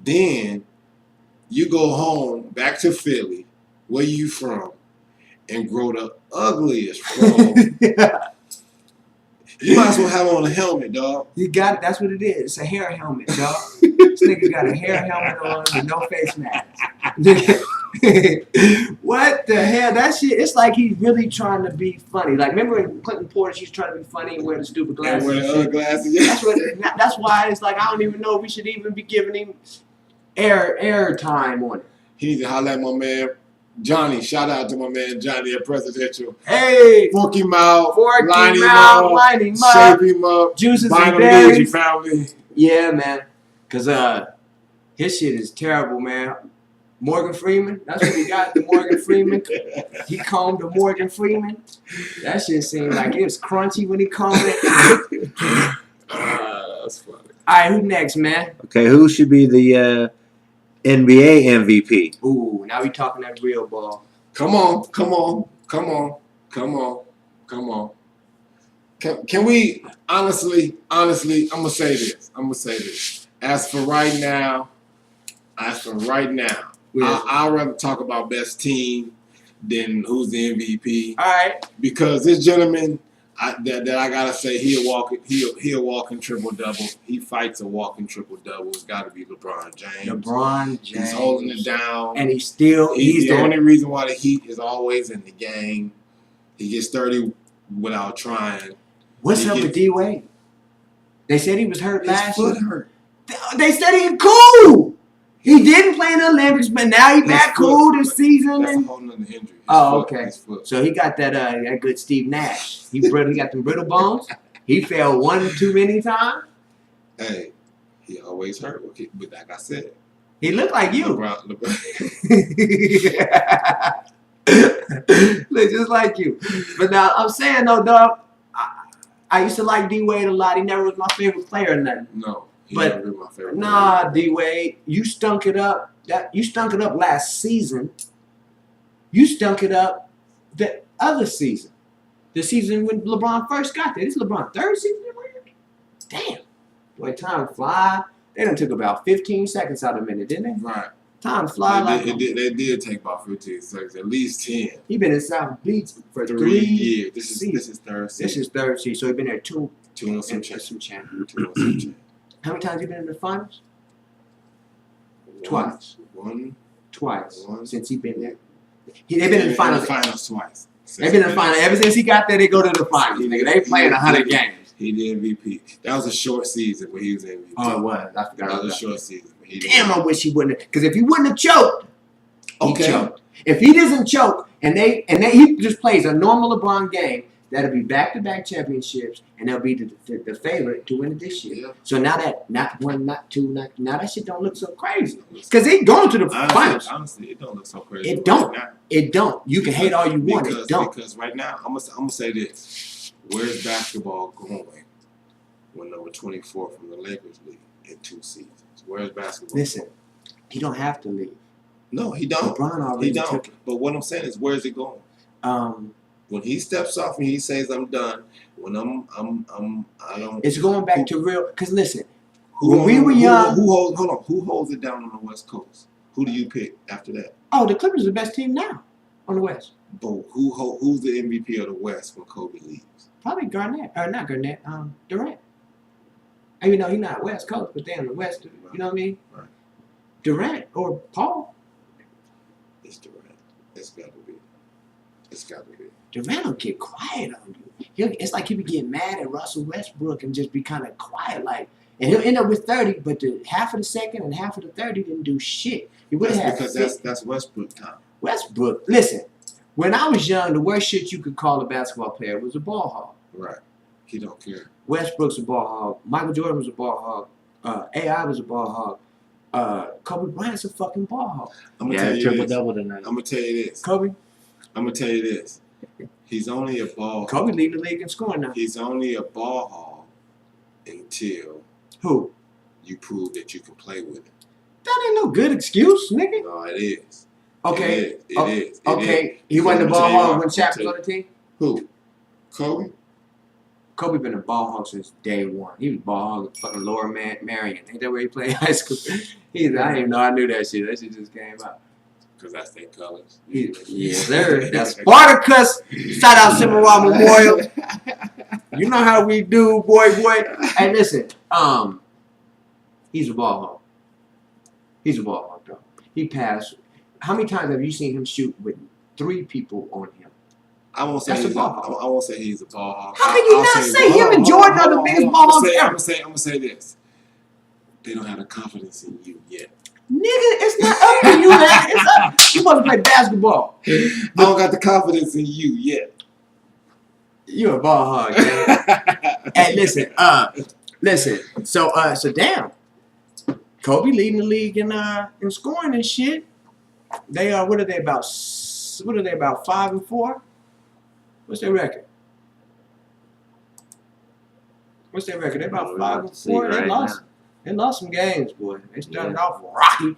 Then you go home back to Philly, where you from, and grow the ugliest frog. You might as well have on a helmet, dog. You got it. That's what it is. It's a hair helmet, dog. This nigga got a hair helmet on with no face mask. What the hell? That shit, it's like he's really trying to be funny. Like, remember when Clinton Porter, she's trying to be funny and wear the stupid glasses? And wear and the shit? glasses. Yeah. That's why it's like, I don't even know if we should even be giving him air time on it. He needs to holler at my man Johnny. Shout out to my man Johnny at Presidential. Hey! Fork him out, Fork line him him out, up, line him up. shape him up, Juices buy and him the Energy berries. family. Yeah, man. Because his shit is terrible, man. Morgan Freeman, that's what he got, the Morgan Freeman. He combed the Morgan Freeman. That shit seemed like it was crunchy when he combed it. That's funny. All right, who next, man? Okay, who should be the NBA MVP? Ooh, now we talking that real ball. Come on. Can we honestly? I'm gonna say this. As for right now, I'd rather talk about best team than who's the MVP, All right. because this gentleman, that I gotta say, he'll walk in triple double. He fights a walking triple double. It's got to be LeBron James. LeBron James. He's holding it down. And he's still, He's the there. only reason why the Heat is always in the game. He gets 30 without trying. What's he up gets- with D-Wade? They said he was hurt His last foot year. hurt. They said he's cool. He didn't play in the Olympics, but now he's back cool this season. That's a And whole nother injury. His Oh, foot, okay. His foot. so he got that good Steve Nash. He got them brittle bones. He fell one too many times. Hey, He always hurt. Okay, but like I said, He looked like you. LeBron. Look just like you. But now I'm saying though, dog, I used to like D Wade a lot. He never was my favorite player or nothing. No, he But never been my favorite. Nah, D Wade, you stunk it up. You stunk it up last season. You stunk it up the other season. The season when LeBron first got there. This is LeBron's third season. Damn. Boy, time fly. They done took about 15 seconds out of a minute, didn't they? Right. Time fly They did take about 15 seconds, at least 10. He been in South Beach for 3 years. This seasons. is third season. This is third season, so he been there two and some and change. some change. 2 and some change. How many times you been in the finals? Twice. Twice One. since he been there. They've been in the finals. Twice. They've been in the finals. Ever since he got there, they go to the finals. Nigga, they playing 100 games. He did MVP. That was a short season when he was MVP. Oh, it was. I forgot That about was a that. short season. But he Damn, I wish he wouldn't have. Because if he wouldn't have choked, he Okay. choked. If he doesn't choke and he just plays a normal LeBron game, that'll be back-to-back championships, and they'll be the favorite to win it this year. Yeah. So now that not one, not two, now that shit don't look so crazy. Because they going to the finals. Honestly, it don't look so crazy. It right don't. now. It don't. You can hate all you want. It don't. Because right now, I'm gonna say this: where's basketball going when number 24 from the Lakers leave in 2 seasons? Where's basketball? Listen, he don't have to leave. No, he don't. LeBron already He don't. took it. But what I'm saying is, where's it going? When he steps off and he says, "I'm done," when I don't. It's going back to real. Because listen, when we were young. Hold on. Who holds it down on the West Coast? Who do you pick after that? Oh, the Clippers are the best team now on the West. But who's the MVP of the West when Kobe leaves? Probably Garnett. Or not Garnett. Durant. Even though he's not West Coast, but they're in the West. You know what I mean? Right. Durant or Paul. It's Durant. It's got to be. It's got to be. Durant will get quiet on you. It's like he would get mad at Russell Westbrook and just be kind of quiet, like, and he'll end up with 30, but the half of the second and half of the 30 didn't do shit. He would have Because that's Westbrook time. Westbrook. Listen, when I was young, the worst shit you could call a basketball player was a ball hog. Right. He don't care. Westbrook's a ball hog. Michael Jordan was a ball hog. AI was a ball hog. Kobe Bryant's a fucking ball hog. I'm gonna Yeah, tell you triple this. double tonight. I'm gonna tell you this. Kobe He's only a ball. Kobe leading the league in scoring now. He's only a ball hog until Who? you prove that you can play with it. That ain't no good excuse, nigga. No, it is. Okay. It is. Okay. He wasn't a I'ma ball tell you hog why. when Shaq was I'ma on the team? Who? Kobe? Kobe been a ball hog since day one. He was ball hog at fucking Lower Marion. Ain't that where he played high school? I didn't even know I knew that shit. That shit just came out. Because that's their colors. Yes, sir. That's Spartacus. Shout out Cimarron Memorial. You know how we do, boy. Hey, listen. He's a ball hog. He's a ball hog, though. He passed. How many times have you seen him shoot with 3 people on him? I won't say That's a he's ball hog. I won't say he's a ball hog. How can you I'll not say him and Jordan are the biggest ball hogs ever? I'm gonna say this. They don't have the confidence in you yet. Nigga, it's not up to you, man. It's up. You supposed to play basketball. I don't got the confidence in you yet. You a ball hog, man. Hey, listen. So damn. Kobe leading the league in scoring and shit. They are. What are they about? 5-4. What's their record? They're about 5-4. They lost. They lost some games, boy. They started off rocky.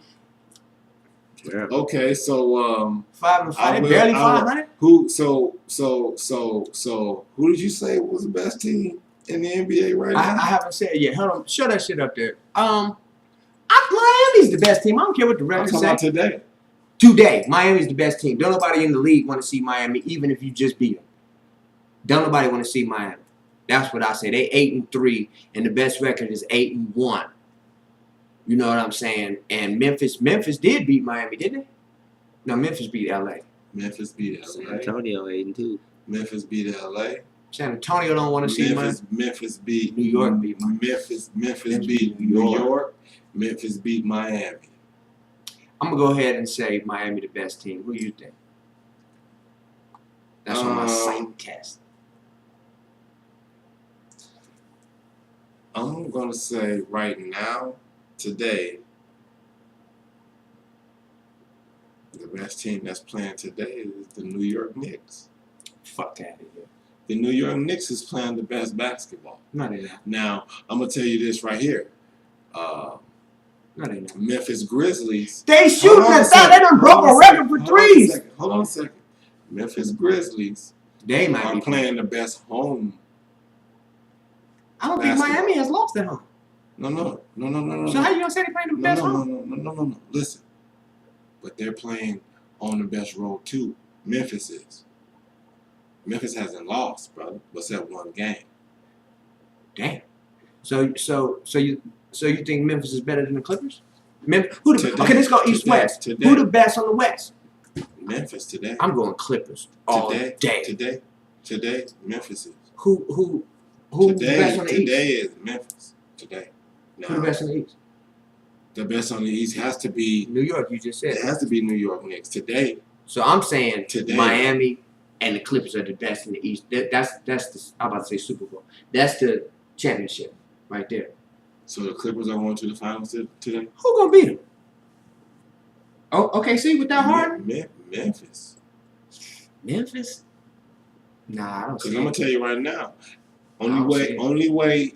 Yeah. Okay, so 5-5. They barely 500. who who did you say was the best team in the NBA right I now? haven't said it yet. Hold on. Show that shit up there. Miami's the best team. I don't care what the I'm record talking say. about today. Today, Miami's the best team. Don't nobody in the league want to see Miami, even if you just beat them. Don't nobody want to see Miami. That's what I say. They 8-3, and the best record is 8-1. You know what I'm saying? And Memphis did beat Miami, didn't they? No, Memphis beat LA. Memphis beat San LA. Antonio 8-2. Memphis beat LA. San Antonio don't want to see Miami. Memphis beat New York beat Miami. Memphis beat New York. Memphis beat Miami. I'm gonna go ahead and say Miami the best team. Who you think? That's on my sight test. I'm gonna say right now, today, the best team that's playing today is the New York Knicks. Fuck out of here. The New York Knicks is playing the best basketball. No, they not. Now, I'm gonna tell you this right here. No, they not. Memphis Grizzlies. They shooting Hold on a us out. They second. done broke a record for threes. Hold on a second. Memphis Grizzlies They might are be playing the best home. I don't think basketball. Miami has lost at home. No. So how you gonna say they playing the best home? No. Listen, but they're playing on the best road too. Memphis is. Memphis hasn't lost, brother, except one game. Damn. So you think Memphis is better than the Clippers? Who the, Today- okay, let's go East today- West. today. Who the best on the West? Memphis today. I'm going Clippers all day. Today, Memphis is. Who's the best on the East? Today is Memphis. Today. Who the Now, best on the East? the best on the East has to be. New York, you just said. It has to be New York Knicks today. So I'm saying Today. Miami and the Clippers are the best in the East. That's the, I'm about to say Super Bowl. That's the championship right there. So the Clippers are going to the finals today. Who gonna beat them? Oh, okay. See, without Harden, Memphis. Memphis. Nah, I don't Because see I'm gonna it. tell you right now. I don't see it. Only way.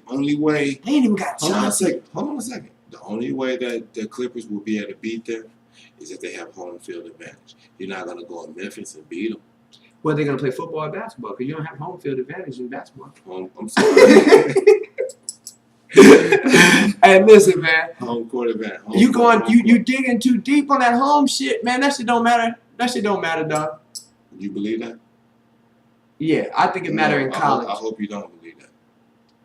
They ain't even got Hold on a Chauncey. second. Hold on a second. The only way that the Clippers will be able to beat them is if they have home field advantage. You're not gonna go to Memphis and beat them. Well, they're gonna play football or basketball because you don't have home field advantage in basketball. I'm sorry. Hey, listen, man. Home court advantage. You digging too deep on that home shit, man. That shit don't matter. That shit don't matter, dog. You believe that? Yeah, I think it matter in No, college. I hope you don't believe that.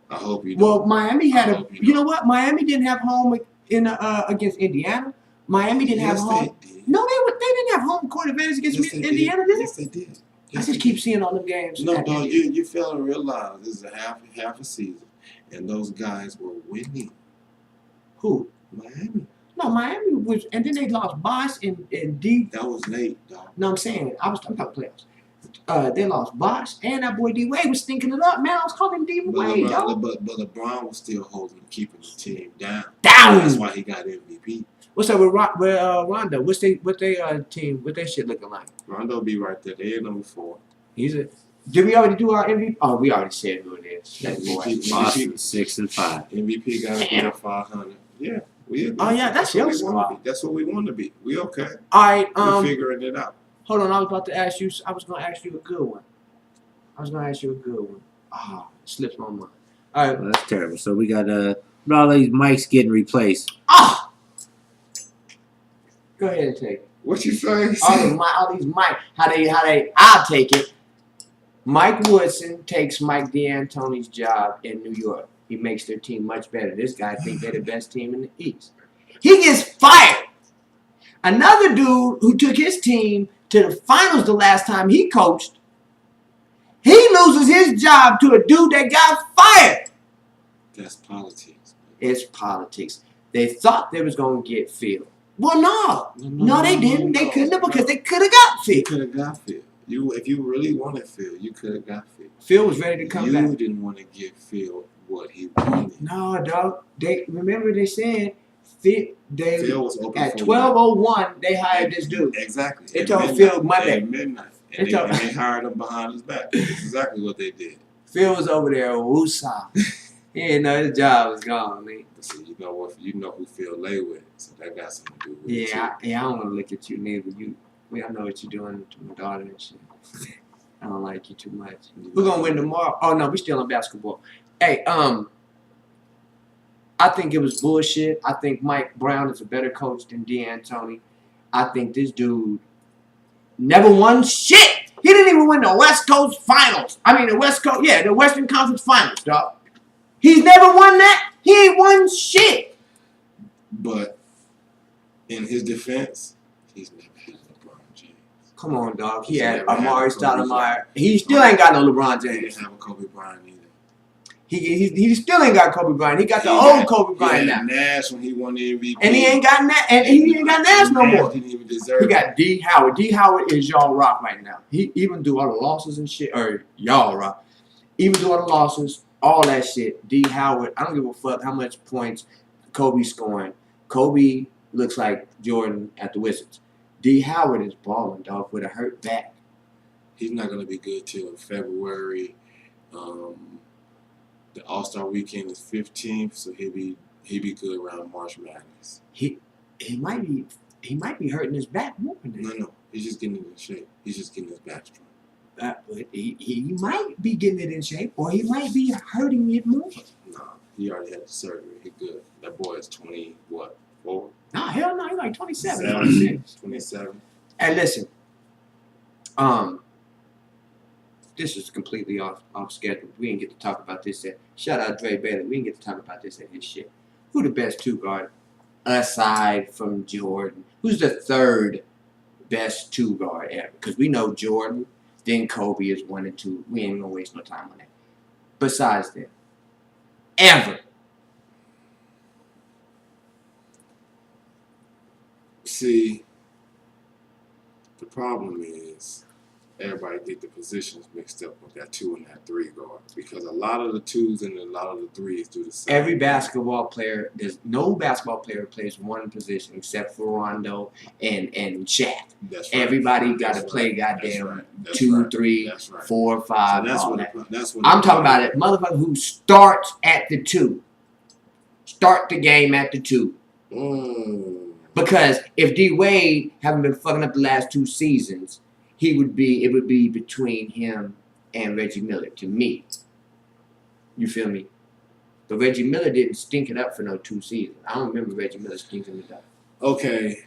I hope you don't. Well, Miami had I a. hope you You know what? Miami didn't have home in against Indiana. Miami didn't have Yes, home. they did. No, they didn't have home court advantage against Yes, they did. Indiana, did they? Yes, they did. I Yes, just they keep did. seeing all them games. No, at dog, Indiana. you fail to realize this is a half a season, and those guys were winning. Who? Miami. No, Miami was, and then they lost Bosh and D. That was late, dog. No, I'm saying I was talking about playoffs. They lost Bosh and that boy D Wade was stinking it up, man. I was calling D Wade, dog. But LeBron was still holding, keeping the team down. Down. That's why he got MVP. What's up with Rondo? What's they team? What they shit looking like? Rondo be right there. They number 4. He's a. Did we already do our MVP? Oh, we already said who it is. That boy. MVP. Boston 6-5. MVP got to be at 500. Yeah, we. Oh, yeah, that's your what we wanna squad. be. That's what we want to be. We okay. All right. We're figuring it out. Hold on. I was about to ask you. I was gonna ask you a good one. Ah, it slipped my mind. All right. Well, that's terrible. So we got all these mics getting replaced. Ah. Go ahead and take it. What you say? All these Mike, how they, I'll take it. Mike Woodson takes Mike D'Antoni's job in New York. He makes their team much better. This guy thinks they're the best team in the East. He gets fired. Another dude who took his team to the finals the last time he coached, he loses his job to a dude that got fired. That's politics. It's politics. They thought they was going to get Phil. Well, no, they didn't. They couldn't have because they could have got Phil. You could have got Phil. If you really wanted Phil, you could have got Phil. Phil was ready to come back. You didn't want to give Phil what he wanted. No, dog. They remember they said Phil was open at for 12:01 they hired this dude. Exactly. They At told midnight. Phil Monday. At midnight. They And told- they hired him behind his back. That's exactly what they did. Phil was over there, woosah. He didn't know his job was gone, man. So you know what? You know who Phil lay with, so that got something to do with it. Yeah, I don't want to look at you neither. I know what you're doing to my daughter and shit. I don't like you too much. We're gonna win tomorrow. Oh no, we still in basketball. Hey, I think it was bullshit. I think Mike Brown is a better coach than D'Antoni. I think this dude never won shit. He didn't even win the West Coast Finals. I mean the Western Conference Finals, dog. He's never won that. He ain't won shit. But in his defense, he's never had LeBron James. Come on, dog. He He's had never had Amari Kobe Stoudemire. He still ain't got no LeBron He James. didn't have a Kobe Bryant either. He still ain't got Kobe Bryant. He got the He old had- Kobe Bryant he now. had Nash when he won the MVP. And he ain't got Nash no more. Didn't even deserve He it. got D Howard. D Howard is y'all rock right now. He even do all the losses and shit, or y'all rock. Even do all the losses, all that shit. D Howard, I don't give a fuck how much points Kobe's scoring. Kobe looks like Jordan at the Wizards. D. Howard is balling, dog, with a hurt back. He's not gonna be good till February. The All-Star weekend is 15th, so he'll be good around March Madness. He might be hurting his back more than that. No, he's just getting it in shape. He's just getting his back strong. But he might be getting it in shape, or he might be hurting it more. Nah, he already had the surgery. He's good. That boy is 4? Nah, hell no, he's like 27, 7, 26. 27. And listen, this is completely off schedule. We didn't get to talk about this at. Shout out Dre Bailey. We didn't get to talk about this at his shit. Who the best two guard aside from Jordan? Who's the third best two guard ever? Because we know Jordan, then Kobe is 1 and 2. We ain't gonna waste no time on that. Besides them, ever. See, the problem is everybody get the positions mixed up with that 2 and that 3 guard because a lot of the 2s and a lot of the 3s do the same. Every basketball player, there's no basketball player plays one position except for Rondo and Shaq. That's right. Everybody got to That's play right. goddamn That's 2, right. 3, That's right. 4, 5. So that's all what that. that's what I'm talking about it, motherfucker who starts at the 2. Start the game at the 2. Because if D Wade haven't been fucking up the last 2 seasons, it would be between him and Reggie Miller to me. You feel me? But Reggie Miller didn't stink it up for no 2 seasons. I don't remember Reggie Miller stinking it up. Okay.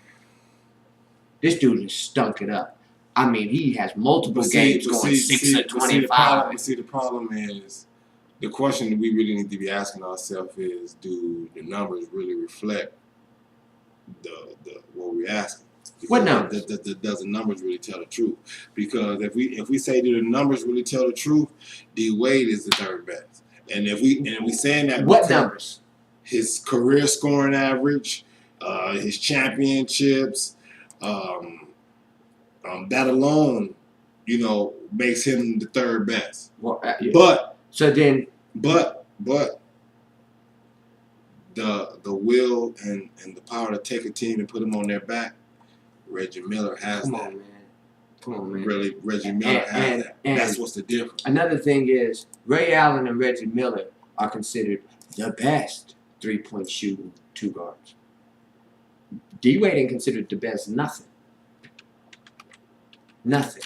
This dude has stunk it up. I mean, he has multiple games going 6 of 25. The problem is, the question that we really need to be asking ourselves is, do the numbers really reflect the what we're asking? Because What numbers? Does the numbers really tell the truth? Because if we say that the numbers really tell the truth, D Wade is the third best. And if we saying that, What numbers? his career scoring average, his championships, that alone, makes him the third best. Well, yeah. But So then, the will and the power to take a team and put them on their back, Reggie Miller has come that. on, man. Come on, man. Really, Reggie Miller has that. and That's what's the difference. Another thing is, Ray Allen and Reggie Miller are considered the best 3-point shooting 2 guards. D Wade ain't considered the best nothing. Nothing.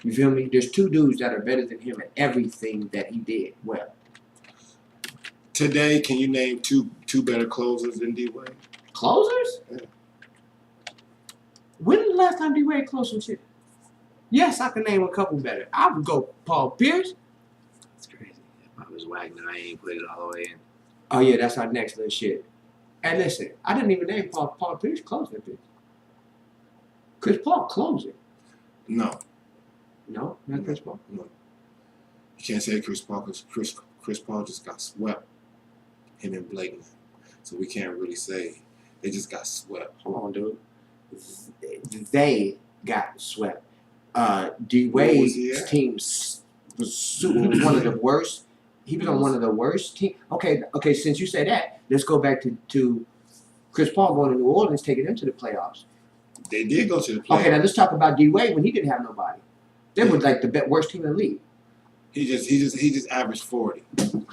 You feel me? There's 2 dudes that are better than him at everything that he did well. Today, can you name two better closers than D Wade? Closers? Yeah. When was the last time D Wade closed some shit? Yes, I can name a couple better. I would go Paul Pierce. That's crazy. If I was Wagner, I ain't put it all the way in. Oh yeah, that's our next little shit. And listen, I didn't even name Paul Pierce closing that bitch. Chris Paul closing. No. No, not Chris Paul. No. You can't say Chris Paul because Chris Paul just got swept. Him and Blake. So we can't really say they just got swept. Hold on, dude. They got swept. D Wade's team was one of the worst. He was on one of the worst teams. Okay. Since you say that, let's go back to Chris Paul going to New Orleans, taking them to the playoffs. They did go to the playoffs. Okay, now let's talk about D Wade when he didn't have nobody. They were like the worst team in the league. He just averaged 40.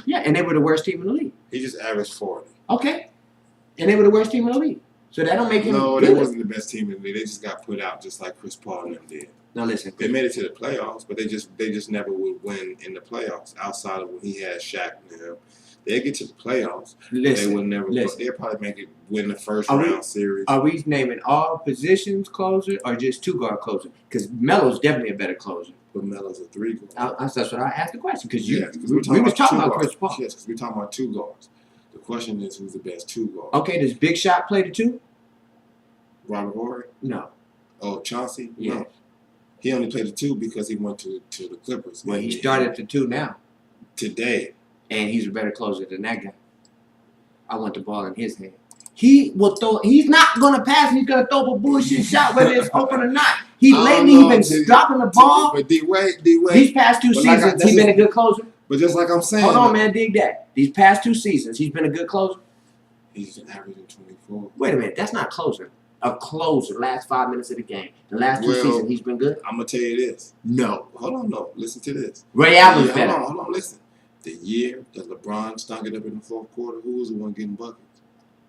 Yeah, and they were the worst team in the league. He just averaged 40. Okay, and they were the worst team in the league. So that don't make him No, good. they wasn't the best team in the league. They just got put out just like Chris Paul and them did. Now listen, They made it to the playoffs, but they just never would win in the playoffs outside of when he had Shaq and them. They get to the playoffs. They would never. They'll probably win the first round series. Are we naming all positions closer or just 2 guard closer? Because Melo's definitely a better closer. But Melo's a 3 guard. That's what I asked the question. Because we was talking about Chris Paul. Yes, because we're talking about 2 guards. The question is, who's the best 2 guard? Okay, does Big Shot play the 2? Robert Horry? No. Oh, Chauncey? Yeah. No. He only played the 2 because he went to the Clippers. Well, he started the 2 now. Today. And he's a better closer than that guy. I want the ball in his hand. He will throw. He's not gonna pass. He's gonna throw a bullshit shot, whether it's open or not. He's been stopping the ball. But D Wade. These past 2 seasons, he's been a good closer. But just like I'm saying. Hold on, man. Dig that. These past 2 seasons, he's been a good closer. He's averaging 24. Wait a minute, that's not closer. A closer, last 5 minutes of the game. The last two Well, seasons, he's been good. I'm gonna tell you this. No. Hold on, no. Listen to this. Ray Allen's Yeah, better. hold on, listen. The year that LeBron stunk it up in the fourth quarter, who was the one getting buckets?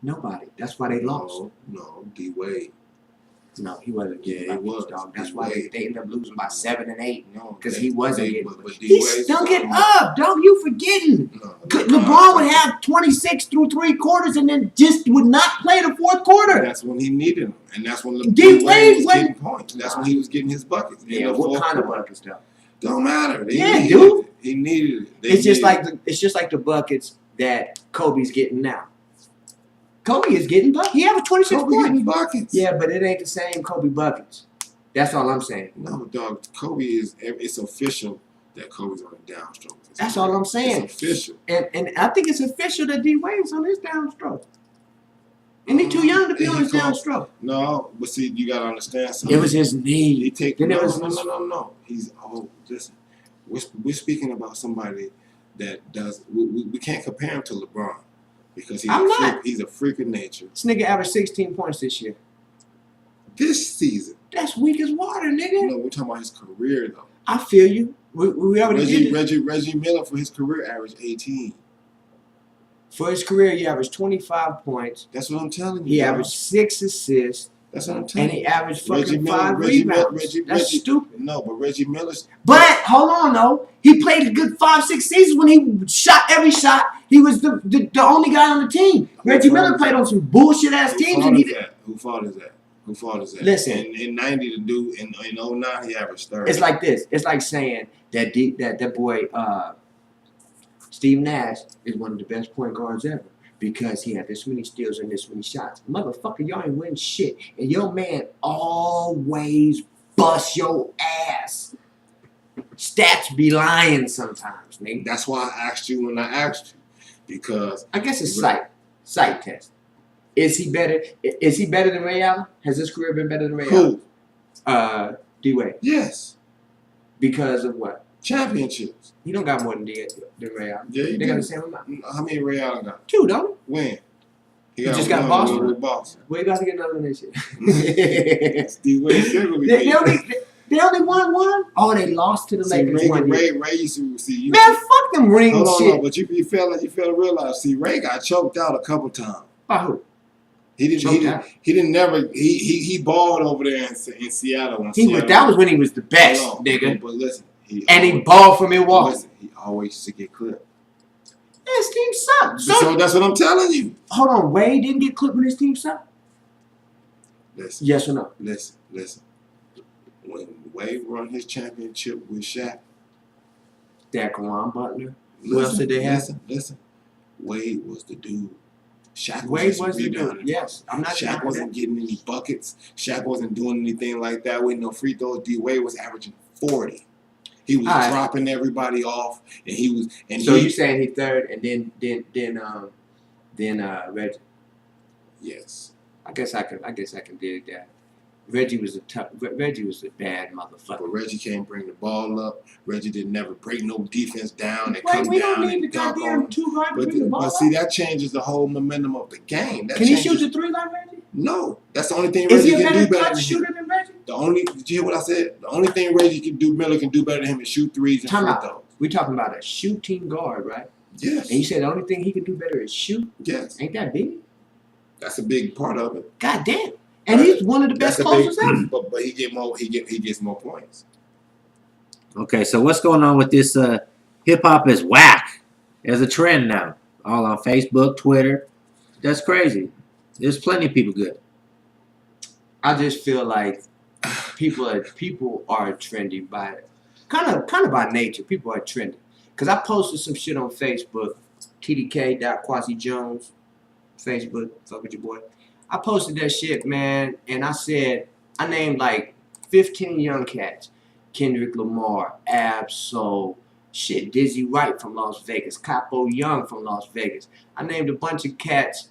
Nobody. That's why they lost. No, D Wade. No, he wasn't getting Yeah, he buckets, was. dog. That's D. why Wade. they ended up losing by 7 and 8 No, because he wasn't getting. But D He Wade stunk it was- up, dog. You forgetting? No, LeBron would have 26 through 3 quarters and then just would not play the fourth quarter. That's when he needed him, and that's when D. Wade was wasn't- getting points. That's when he was getting his buckets. in Yeah, the what fourth kind of quarter. buckets though? Don't matter. They Yeah, needed dude. it. He needed it. They It's just needed like the buckets that Kobe's getting now. Kobe is getting buckets. He averaged 26 Kobe points. getting buckets. Yeah, but it ain't the same Kobe buckets. That's all I'm saying. No, dog. Kobe is. It's official that Kobe's on a downstroke. That's all I'm saying. It's official. And I think it's official that D Wade's on his downstroke. And he's too young to be And on he his called- downstroke. No, but see, you gotta understand something. It was his knee. He take Then no, it was- no. He's listen. We're speaking about somebody that does. We can't compare him to LeBron because I'm not. He's a freak of nature. This nigga averaged 16 points this year. This season, That's weak as water, nigga. no, we're talking about his career though. I feel you. We already did it. Reggie Miller for his career averaged 18. For his career, he averaged 25 points. That's what I'm telling you. He dog. averaged 6 assists. That's what I'm telling And you. he averaged Reggie fucking Miller- 5 Reggie Miller- rebounds. Reggie- That's Reggie- stupid. No, but Reggie Miller's. But hold on though, he played a good 5-6 seasons when he shot every shot. He was the only guy on the team. Reggie Miller played on some bullshit ass teams, and he did. Who fault is that? Listen. in 90 to do in 09 he averaged 30. It's like this. It's like saying that that boy Steve Nash is one of the best point guards ever because he had this many steals and this many shots. Motherfucker, y'all ain't win shit, and your man always bust your ass. Stats be lying sometimes, nigga. That's why I asked you when I asked you because I guess it's sight test. Is he better? Is he better than Ray Allen? Has his career been better than Ray who? Allen? D Wade. Yes, Because of what? championships. He don't got more than Ray Allen. Yeah, he They got do. the same amount. How many Ray Allen got? 2, don't he? When? He just got one Boston. with Boston. Well, you got to get another one this year. Steve Wade said what we they, did. they only won one? Oh, they lost to the See, Lakers one year. Ray used to see you. Man, fuck them ring Hold on, shit. no, but you fail to realize. See, Ray got choked out a couple times. By who? He didn't. Choked out. He didn't never. He balled over there in Seattle. That was when he was the best, Hold on, nigga. But listen, And he balled for Milwaukee. Listen, he always used to get clipped. His team sucked. So that's what I'm telling you. Hold on, Wade didn't get clipped when his team sucked? Listen, Yes or no? listen. When Wade won his championship with Shaq, That Kawan Butler. Who else did they have? Listen. Wade was the dude. Shaq Wade was was the dude. rebounding. Yes. I'm not Shaq denying wasn't that. getting any buckets. Shaq wasn't doing anything like that with no free throws. D Wade was averaging 40. He was All right. dropping everybody off, and he was. And So he, you saying he third and then Reggie. yes. I guess I can dig that. Reggie was a bad motherfucker. But Reggie can't bring the ball up. Reggie didn't never break no defense down and Wait, come we down don't need the and dunk on goddamn him. two guard to But, bring the ball but up. see, that changes the whole momentum of the game. That Can he changes, shoot the 3 like Reggie? No, that's the only thing Is he Reggie a can better do better clutch than him. shooter than Reggie? Did you hear what I said? The only thing Reggie can do, Miller can do better than him is shoot threes and Time free out. throws. We're talking about a shooting guard, right? Yes, And you said the only thing he can do better is shoot. yes, Ain't that big? that's a big part of it. God damn. And he's one of the best That's a big- closers ever. But he get more. He gets more points. Okay, so what's going on with this hip hop is whack as a trend now? All on Facebook, Twitter. That's crazy. There's plenty of people good. I just feel like people are trendy by kind of by nature. People are trendy. Cause I posted some shit on Facebook, TDK.Quasi Jones, Facebook, fuck with your boy. I posted that shit, man, and I said I named like 15 young cats. Kendrick Lamar, Ab-Soul, shit, Dizzy Wright from Las Vegas, Capo Young from Las Vegas. I named a bunch of cats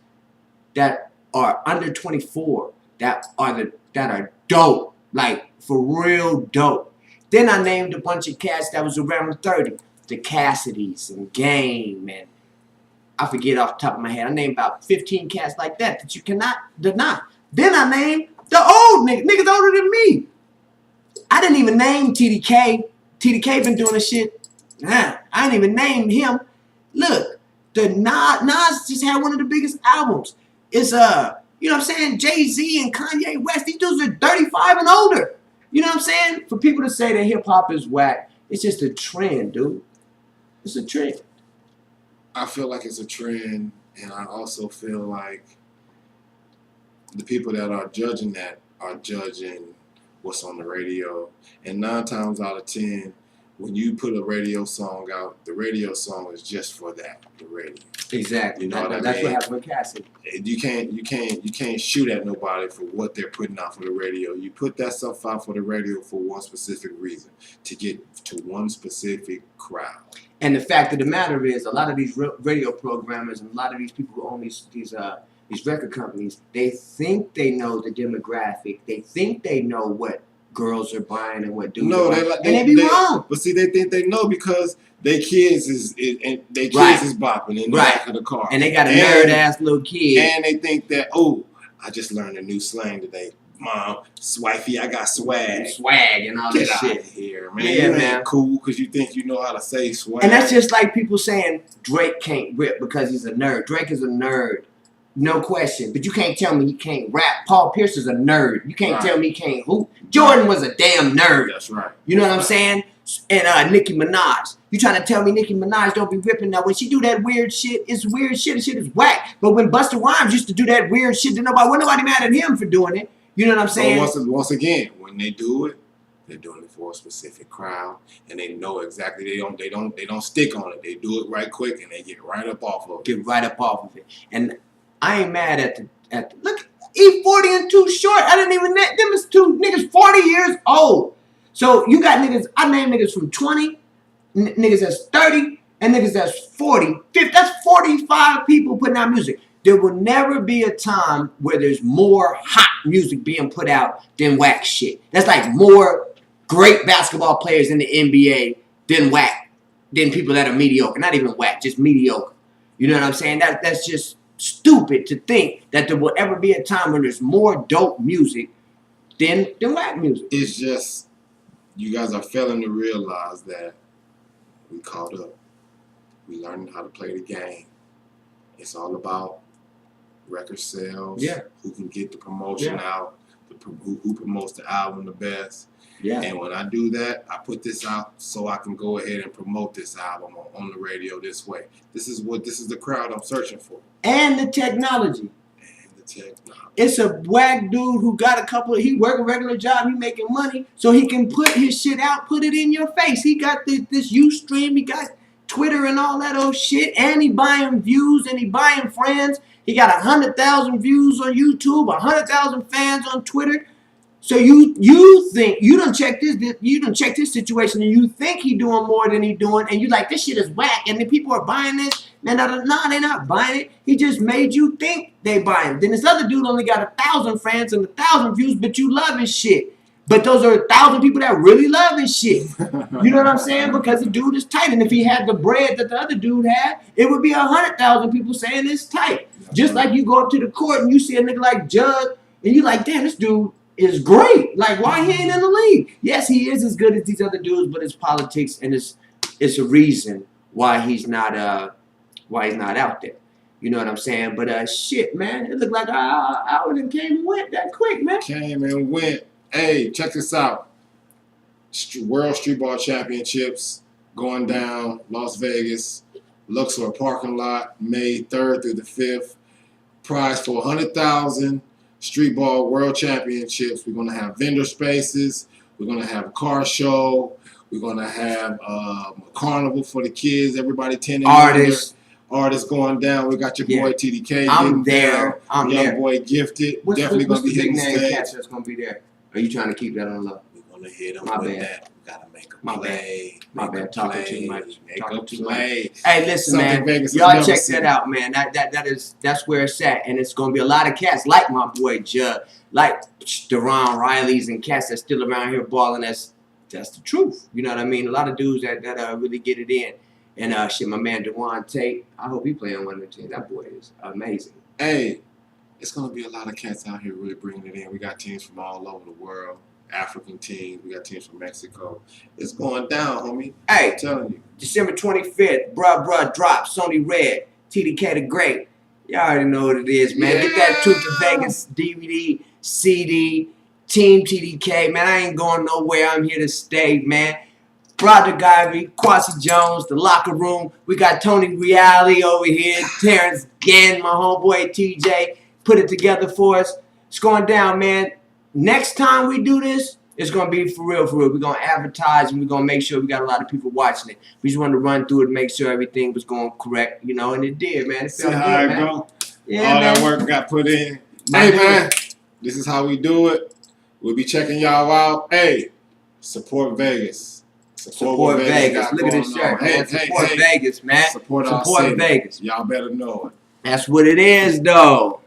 that are under 24 that are dope, like for real dope. Then I named a bunch of cats that was around 30, the Cassidys and Game, and I forget off the top of my head. I named about 15 cats like that you cannot deny. Then I named the old niggas older than me. I didn't even name TDK. TDK been doing this shit. Nah, I didn't even name him. Look, the Nas just had one of the biggest albums. It's you know what I'm saying? Jay-Z and Kanye West. These dudes are 35 and older. You know what I'm saying? For people to say that hip hop is whack, it's just a trend, dude. It's a trend. I feel like it's a trend, and I also feel like the people that are judging that are judging what's on the radio. And 9 times out of 10, when you put a radio song out, the radio song is just for that, the radio. Exactly. You know what I That's mean? what happened with Cassie. You can't shoot at nobody for what they're putting out for the radio. You put that stuff out for the radio for one specific reason, to get to one specific crowd. And the fact of the matter is, a lot of these radio programmers and a lot of these people who own these record companies, they think they know the demographic. They think they know what girls are buying and what dudes are buying. And they be wrong. But see, they think they know because their kids is bopping in the back of the car. And they got a nerd-ass little kid. And they think that, oh, I just learned a new slang today. Mom, swifey, I got swag. Swag and all Get that shit. out of here, man. Yeah, you man. ain't cool because you think you know how to say swag. And that's just like people saying Drake can't rip because he's a nerd. Drake is a nerd. No question. But you can't tell me he can't rap. Paul Pierce is a nerd. You can't tell me he can't hoop. Jordan was a damn nerd. That's right. You know what I'm saying? And Nicki Minaj. You trying to tell me Nicki Minaj don't be ripping? Now when she do that weird shit, it's weird shit. The shit is whack. But when Busta Rhymes used to do that weird shit, nobody mad at him for doing it. You know what I'm saying? But once again, when they do it, they're doing it for a specific crowd, and they know exactly. They don't stick on it. They do it right quick, and they get right up off of it. Get right up off of it. And I ain't mad at the look. E40 and Too Short. I didn't even them is two niggas 40 years old. So you got niggas. I named niggas from 20, niggas that's 30, and niggas that's 40. That's 45 people putting out music. There will never be a time where there's more hot music being put out than whack shit. That's like more great basketball players in the NBA than whack, than people that are mediocre. Not even whack, just mediocre. You know what I'm saying? That's just stupid to think that there will ever be a time when there's more dope music than whack music. It's just you guys are failing to realize that we caught up. We learning how to play the game. It's all about record sales. Yeah. Who can get the promotion out? Who promotes the album the best? Yeah. And when I do that, I put this out so I can go ahead and promote this album on the radio this way. This is the crowd I'm searching for. And the technology. And the technology. It's a whack dude who got he work a regular job, he making money, so he can put his shit out, put it in your face. He got this Ustream, he got Twitter and all that old shit, and he buying views and he buying friends. He got 100,000 views on YouTube, 100,000 fans on Twitter. So you think you done check this situation and you think he doing more than he doing, and you like this shit is whack, and the people are buying this. Man, no, they not buying it. He just made you think they buying it. Then this other dude only got 1,000 fans and 1,000 views, but you love his shit. But those are 1,000 people that really love his shit. You know what I'm saying? Because the dude is tight, and if he had the bread that the other dude had, it would be 100,000 people saying it's tight. Just like you go up to the court and you see a nigga like Judge, and you like, damn, this dude is great. Like, why he ain't in the league? Yes, he is as good as these other dudes, but it's politics, and it's a reason why he's not out there. You know what I'm saying? But shit, man, it looked like I would have came and went that quick, man. Came and went. Hey, check this out. World Streetball Championships going down Las Vegas, Luxor parking lot, May 3rd through the 5th. Prize for 100,000. Streetball World Championships. We're gonna have vendor spaces. We're gonna have a car show. We're gonna have a carnival for the kids. Everybody 10 artists going down. We got your boy TDK. I'm there. I'm Young there. boy Gifted. Definitely gonna be hitting the stage. Cats that's gonna be there. Are you trying to keep that on low? We're gonna hit them My with bad. that. We gotta make a My play. My bad. Talking too much. Make Talking a too play. much. Hey, listen, Something man. Vegas has Y'all never check seen. that out, man. That's where it's at, and it's gonna be a lot of cats like my boy Judd, like Deron Riley's and cats that's still around here balling. That's the truth. You know what I mean? A lot of dudes that really get it in. And shit, my man Dewan Tate. I hope he play on one of the teams. That boy is amazing. Hey, it's gonna be a lot of cats out here really bringing it in. We got teams from all over the world, African teams. We got teams from Mexico. It's going down, homie. Hey, I'm telling you. December 25th, bruh drop, Sony Red, TDK the Great. Y'all already know what it is, man. Get that Truth to Vegas DVD, CD, Team TDK, man. I ain't going nowhere. I'm here to stay, man. Roger Givey, Quasi Jones, The Locker Room. We got Tony Reale over here, Terrence Gann, my homeboy TJ, put it together for us. It's going down, man. Next time we do this, it's going to be for real, for real. We're going to advertise and we're going to make sure we got a lot of people watching it. We just wanted to run through it and make sure everything was going correct, you know, and it did, man. It See felt how good, it man. go? Yeah, All man. that work got put in. My Hey, dude. man, this is how we do it. We'll be checking y'all out. Hey, support Vegas. Support what Vegas. got Look at this going on. shirt, man. Support Vegas, man. Support our Support city. Vegas. Y'all better know it. That's what it is, though.